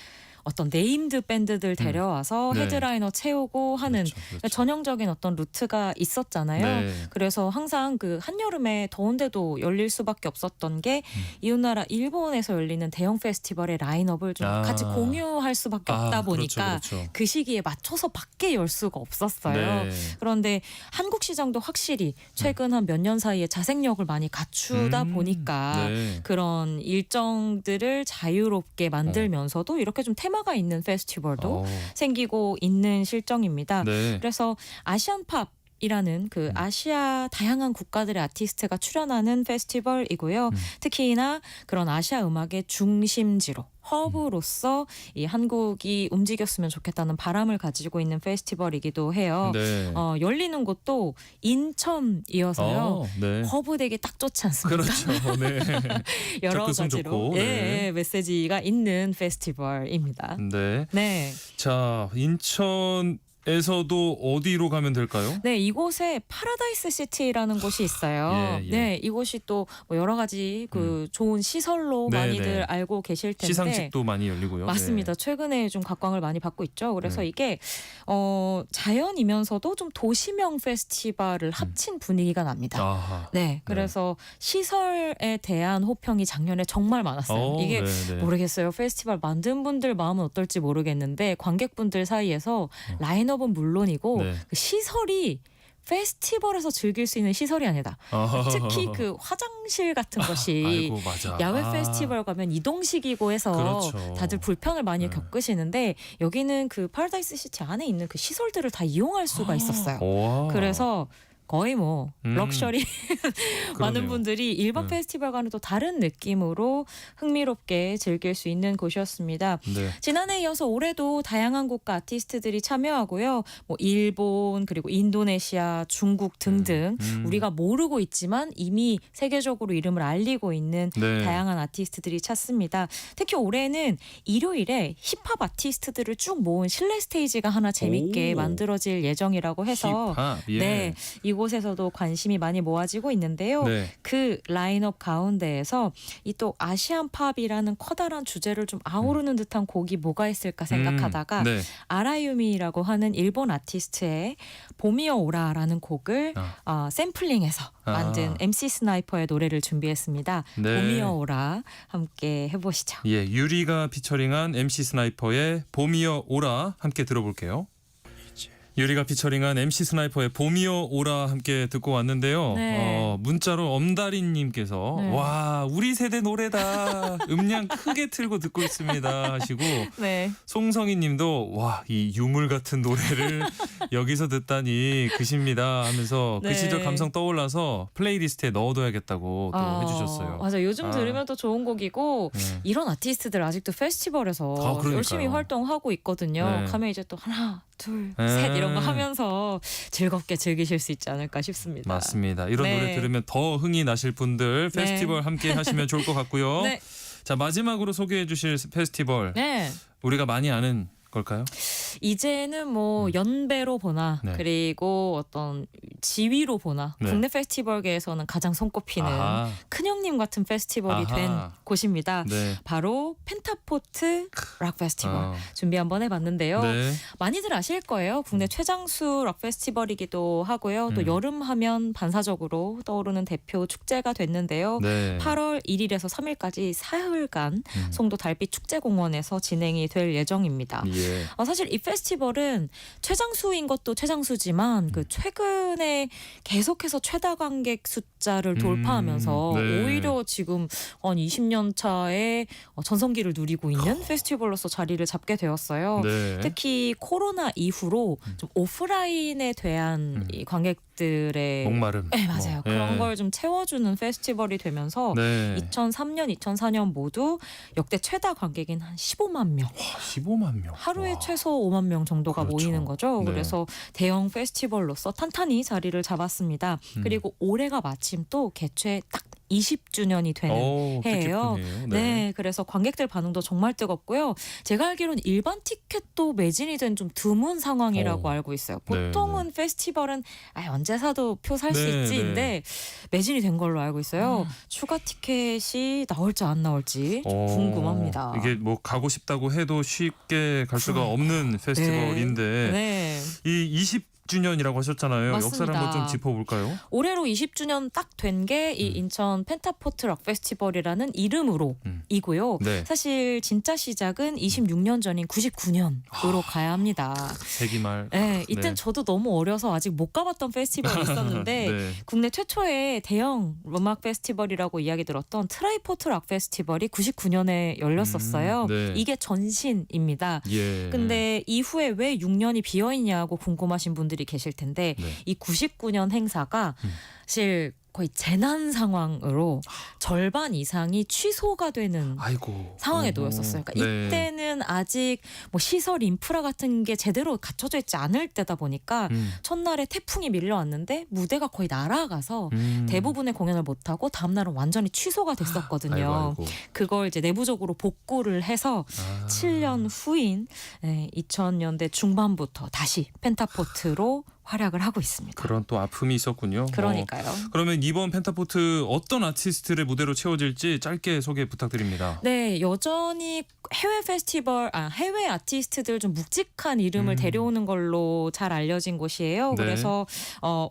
어떤 네임드 밴드들 데려와서 네. 헤드라이너 채우고 하는 그렇죠. 전형적인 어떤 루트가 있었잖아요. 네. 그래서 항상 그 한여름에 더운데도 열릴 수밖에 없었던 게 이웃나라 일본에서 열리는 대형 페스티벌의 라인업을 좀 같이 공유할 수밖에 없다 보니까 그렇죠. 그 시기에 맞춰서 밖에 열 수가 없었어요. 네. 그런데 한국 시장도 확실히 최근 한 몇 년 사이에 자생력을 많이 갖추다 보니까 네. 그런 일정들을 자유롭게 만들면서도 이렇게 좀 테마가 있는 페스티벌도 생기고 있는 실정입니다. 네. 그래서 아시안 팝 이라는 그 아시아 다양한 국가들의 아티스트가 출연하는 페스티벌이고요. 특히나 그런 아시아 음악의 중심지로 허브로서 이 한국이 움직였으면 좋겠다는 바람을 가지고 있는 페스티벌이기도 해요. 네. 열리는 곳도 인천이어서요. 네. 허브 되게 딱 좋지 않습니까? 그렇죠. 네. 여러 접근성 가지로 좋고, 네. 메시지가 있는 페스티벌입니다. 네. 네. 자, 인천에서도 어디로 가면 될까요? 네, 이곳에 파라다이스 시티라는 곳이 있어요. 예. 네, 이곳이 또 뭐 여러 가지 그 좋은 시설로 네, 많이들 네. 알고 계실 텐데 시상식도 많이 열리고요. 맞습니다. 네. 최근에 좀 각광을 많이 받고 있죠. 그래서 이게 자연이면서도 좀 도시명 페스티벌을 합친 분위기가 납니다. 아하. 네, 그래서 시설에 대한 호평이 작년에 정말 많았어요. 이게 네네. 모르겠어요. 페스티벌 만든 분들 마음은 어떨지 모르겠는데 관객분들 사이에서 라인업은 물론이고 네. 그 시설이 페스티벌에서 즐길 수 있는 시설이 아니다. 특히 그 화장실 같은 것이 아이고, 맞아. 야외 페스티벌 가면 이동식이고 해서 그렇죠. 다들 불편을 많이 겪으시는데 여기는 그 파라다이스 시티 안에 있는 그 시설들을 다 이용할 수가 있었어요. 와. 그래서 거의 뭐 럭셔리 많은 그러네요. 분들이 일반 페스티벌과는 또 다른 느낌으로 흥미롭게 즐길 수 있는 곳이었습니다. 네. 지난해에 이어서 올해도 다양한 국가 아티스트들이 참여하고요. 뭐 일본 그리고 인도네시아, 중국 등등 우리가 모르고 있지만 이미 세계적으로 이름을 알리고 있는 네. 다양한 아티스트들이 찾습니다. 특히 올해는 일요일에 힙합 아티스트들을 쭉 모은 실내 스테이지가 하나 재밌게 오. 만들어질 예정이라고 해서 힙합, 예. 네, 이곳에서도 관심이 많이 모아지고 있는데요. 네. 그 라인업 가운데에서 이 또 아시안 팝이라는 커다란 주제를 좀 아우르는 듯한 곡이 뭐가 있을까 생각하다가 네. 아라유미라고 하는 일본 아티스트의 봄이여 오라라는 곡을 샘플링해서 만든 MC 스나이퍼의 노래를 준비했습니다. 네. 봄이여 오라 함께 해보시죠. 예, 유리가 피처링한 MC 스나이퍼의 봄이여 오라 함께 들어볼게요. 유리가 피처링한 MC 스나이퍼의 봄이여 오라 함께 듣고 왔는데요. 네. 문자로 엄다리님께서 네. 와 우리 세대 노래다 음량 크게 틀고 듣고 있습니다 하시고 네. 송성희님도 와 이 유물 같은 노래를 여기서 듣다니 그십니다 하면서 네. 그 시절 감성 떠올라서 플레이리스트에 넣어둬야겠다고 또 해주셨어요. 맞아. 요즘 들으면 또 좋은 곡이고 네. 이런 아티스트들 아직도 페스티벌에서 그러니까요. 열심히 활동하고 있거든요. 네. 가면 이제 또 하나, 둘, 네. 셋 이런 거 하면서 즐겁게 즐기실 수 있지 않을까 싶습니다. 맞습니다. 이런 네. 노래 들으면 더 흥이 나실 분들 네. 페스티벌 함께 하시면 좋을 것 같고요. 네. 자 마지막으로 소개해 주실 페스티벌 네. 우리가 많이 아는 걸까요? 이제는 뭐 연배로 보나 네. 그리고 어떤 지위로 보나 네. 국내 페스티벌계에서는 가장 손꼽히는 아하. 큰형님 같은 페스티벌이 아하. 된 곳입니다. 네. 바로 펜타포트 락 페스티벌 준비 한번 해봤는데요. 네. 많이들 아실 거예요. 국내 최장수 락 페스티벌이기도 하고요. 또 여름 하면 반사적으로 떠오르는 대표 축제가 됐는데요. 네. 8월 1일에서 3일까지 사흘간 송도 달빛 축제공원에서 진행이 될 예정입니다. 예. 사실 이 페스티벌은 최장수인 것도 최장수지만 그 최근에 계속해서 최다 관객 숫자를 돌파하면서 네. 오히려 지금 한 20년 차에 전성기를 누리고 있는 페스티벌로서 자리를 잡게 되었어요. 네. 특히 코로나 이후로 좀 오프라인에 대한 이 관객들의 목마름. 네, 맞아요. 뭐. 그런 예. 걸 좀 채워주는 페스티벌이 되면서 네. 2003년, 2004년 모두 역대 최다 관객인 한 15만 명. 15만 명. 하루에 와. 최소 5만 명 정도가 그렇죠. 모이는 거죠. 네. 그래서 대형 페스티벌로서 탄탄히 자리를 잡았습니다. 그리고 올해가 마침 또 개최 딱 20주년이 되는 오, 해예요. 뜻깊으네요. 네. 그래서 관객들 반응도 정말 뜨겁고요. 제가 알기로는 일반 티켓도 매진이 된 좀 드문 상황이라고 알고 있어요. 보통은 페스티벌은 언제 사도 표 살 수 네, 있지인데 매진이 된 걸로 알고 있어요. 추가 티켓이 나올지 안 나올지 좀 궁금합니다. 이게 뭐 가고 싶다고 해도 쉽게 갈 수가 없는 페스티벌인데 네. 이 20주년이라고 하셨잖아요. 맞습니다. 역사를 한번 좀 짚어볼까요? 올해로 20주년 딱 된 게 이 인천 펜타포트 락 페스티벌이라는 이름으로 이고요. 네. 사실 진짜 시작은 26년 전인 99년으로 가야 합니다. 세기말. 네, 이땐 네. 저도 너무 어려서 아직 못 가봤던 페스티벌이 있었는데 네. 국내 최초의 대형 음악 페스티벌이라고 이야기 들었던 트라이포트 락 페스티벌이 99년에 열렸었어요. 네. 이게 전신입니다. 예. 근데 이후에 왜 6년이 비어있냐고 궁금하신 분들이 계실 텐데 네. 이 99년 행사가 사실 거의 재난 상황으로 절반 이상이 취소가 되는 아이고. 상황에 놓였었어요. 그러니까 네. 이때는 아직 뭐 시설 인프라 같은 게 제대로 갖춰져 있지 않을 때다 보니까 첫날에 태풍이 밀려왔는데 무대가 거의 날아가서 대부분의 공연을 못하고 다음날은 완전히 취소가 됐었거든요. 아이고. 그걸 이제 내부적으로 복구를 해서 7년 후인 2000년대 중반부터 다시 펜타포트로 활약을 하고 있습니다. 그런 또 아픔이 있었군요. 그러니까요. 그러면 이번 펜타포트 어떤 아티스트를 무대로 채워질지 짧게 소개 부탁드립니다. 네, 여전히 해외 아티스트들 좀 묵직한 이름을 데려오는 걸로 잘 알려진 곳이에요. 네. 그래서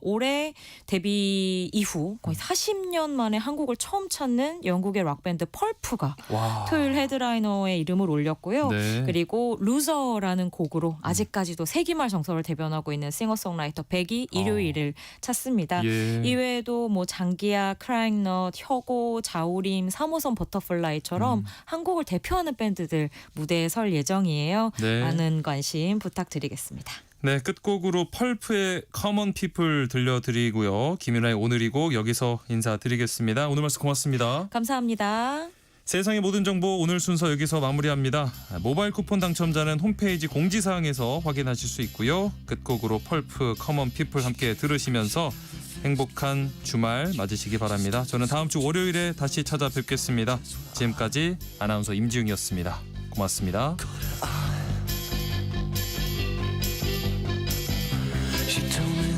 올해 데뷔 이후 거의 40년 만에 한국을 처음 찾는 영국의 락밴드 펄프가 와. 토요일 헤드라이너의 이름을 올렸고요. 네. 그리고 루저라는 곡으로 아직까지도 세기말 정서를 대변하고 있는 싱어송라이터 백이 일요일을 찾습니다. 예. 이외에도 뭐 장기야, 크라잉넛, 혁오, 자우림, 3호선 버터플라이처럼 한국을 대표하는 밴드들 무대에 설 예정이에요. 네. 많은 관심 부탁드리겠습니다. 네, 끝곡으로 펄프의 Common People 들려드리고요. 김윤아의 오늘이고 여기서 인사드리겠습니다. 오늘 말씀 고맙습니다. 감사합니다. 세상의 모든 정보 오늘 순서 여기서 마무리합니다. 모바일 쿠폰 당첨자는 홈페이지 공지사항에서 확인하실 수 있고요. 끝곡으로 펄프 Common People 함께 들으시면서 행복한 주말 맞으시기 바랍니다. 저는 다음 주 월요일에 다시 찾아뵙겠습니다. 지금까지 아나운서 임지웅이었습니다. 고맙습니다.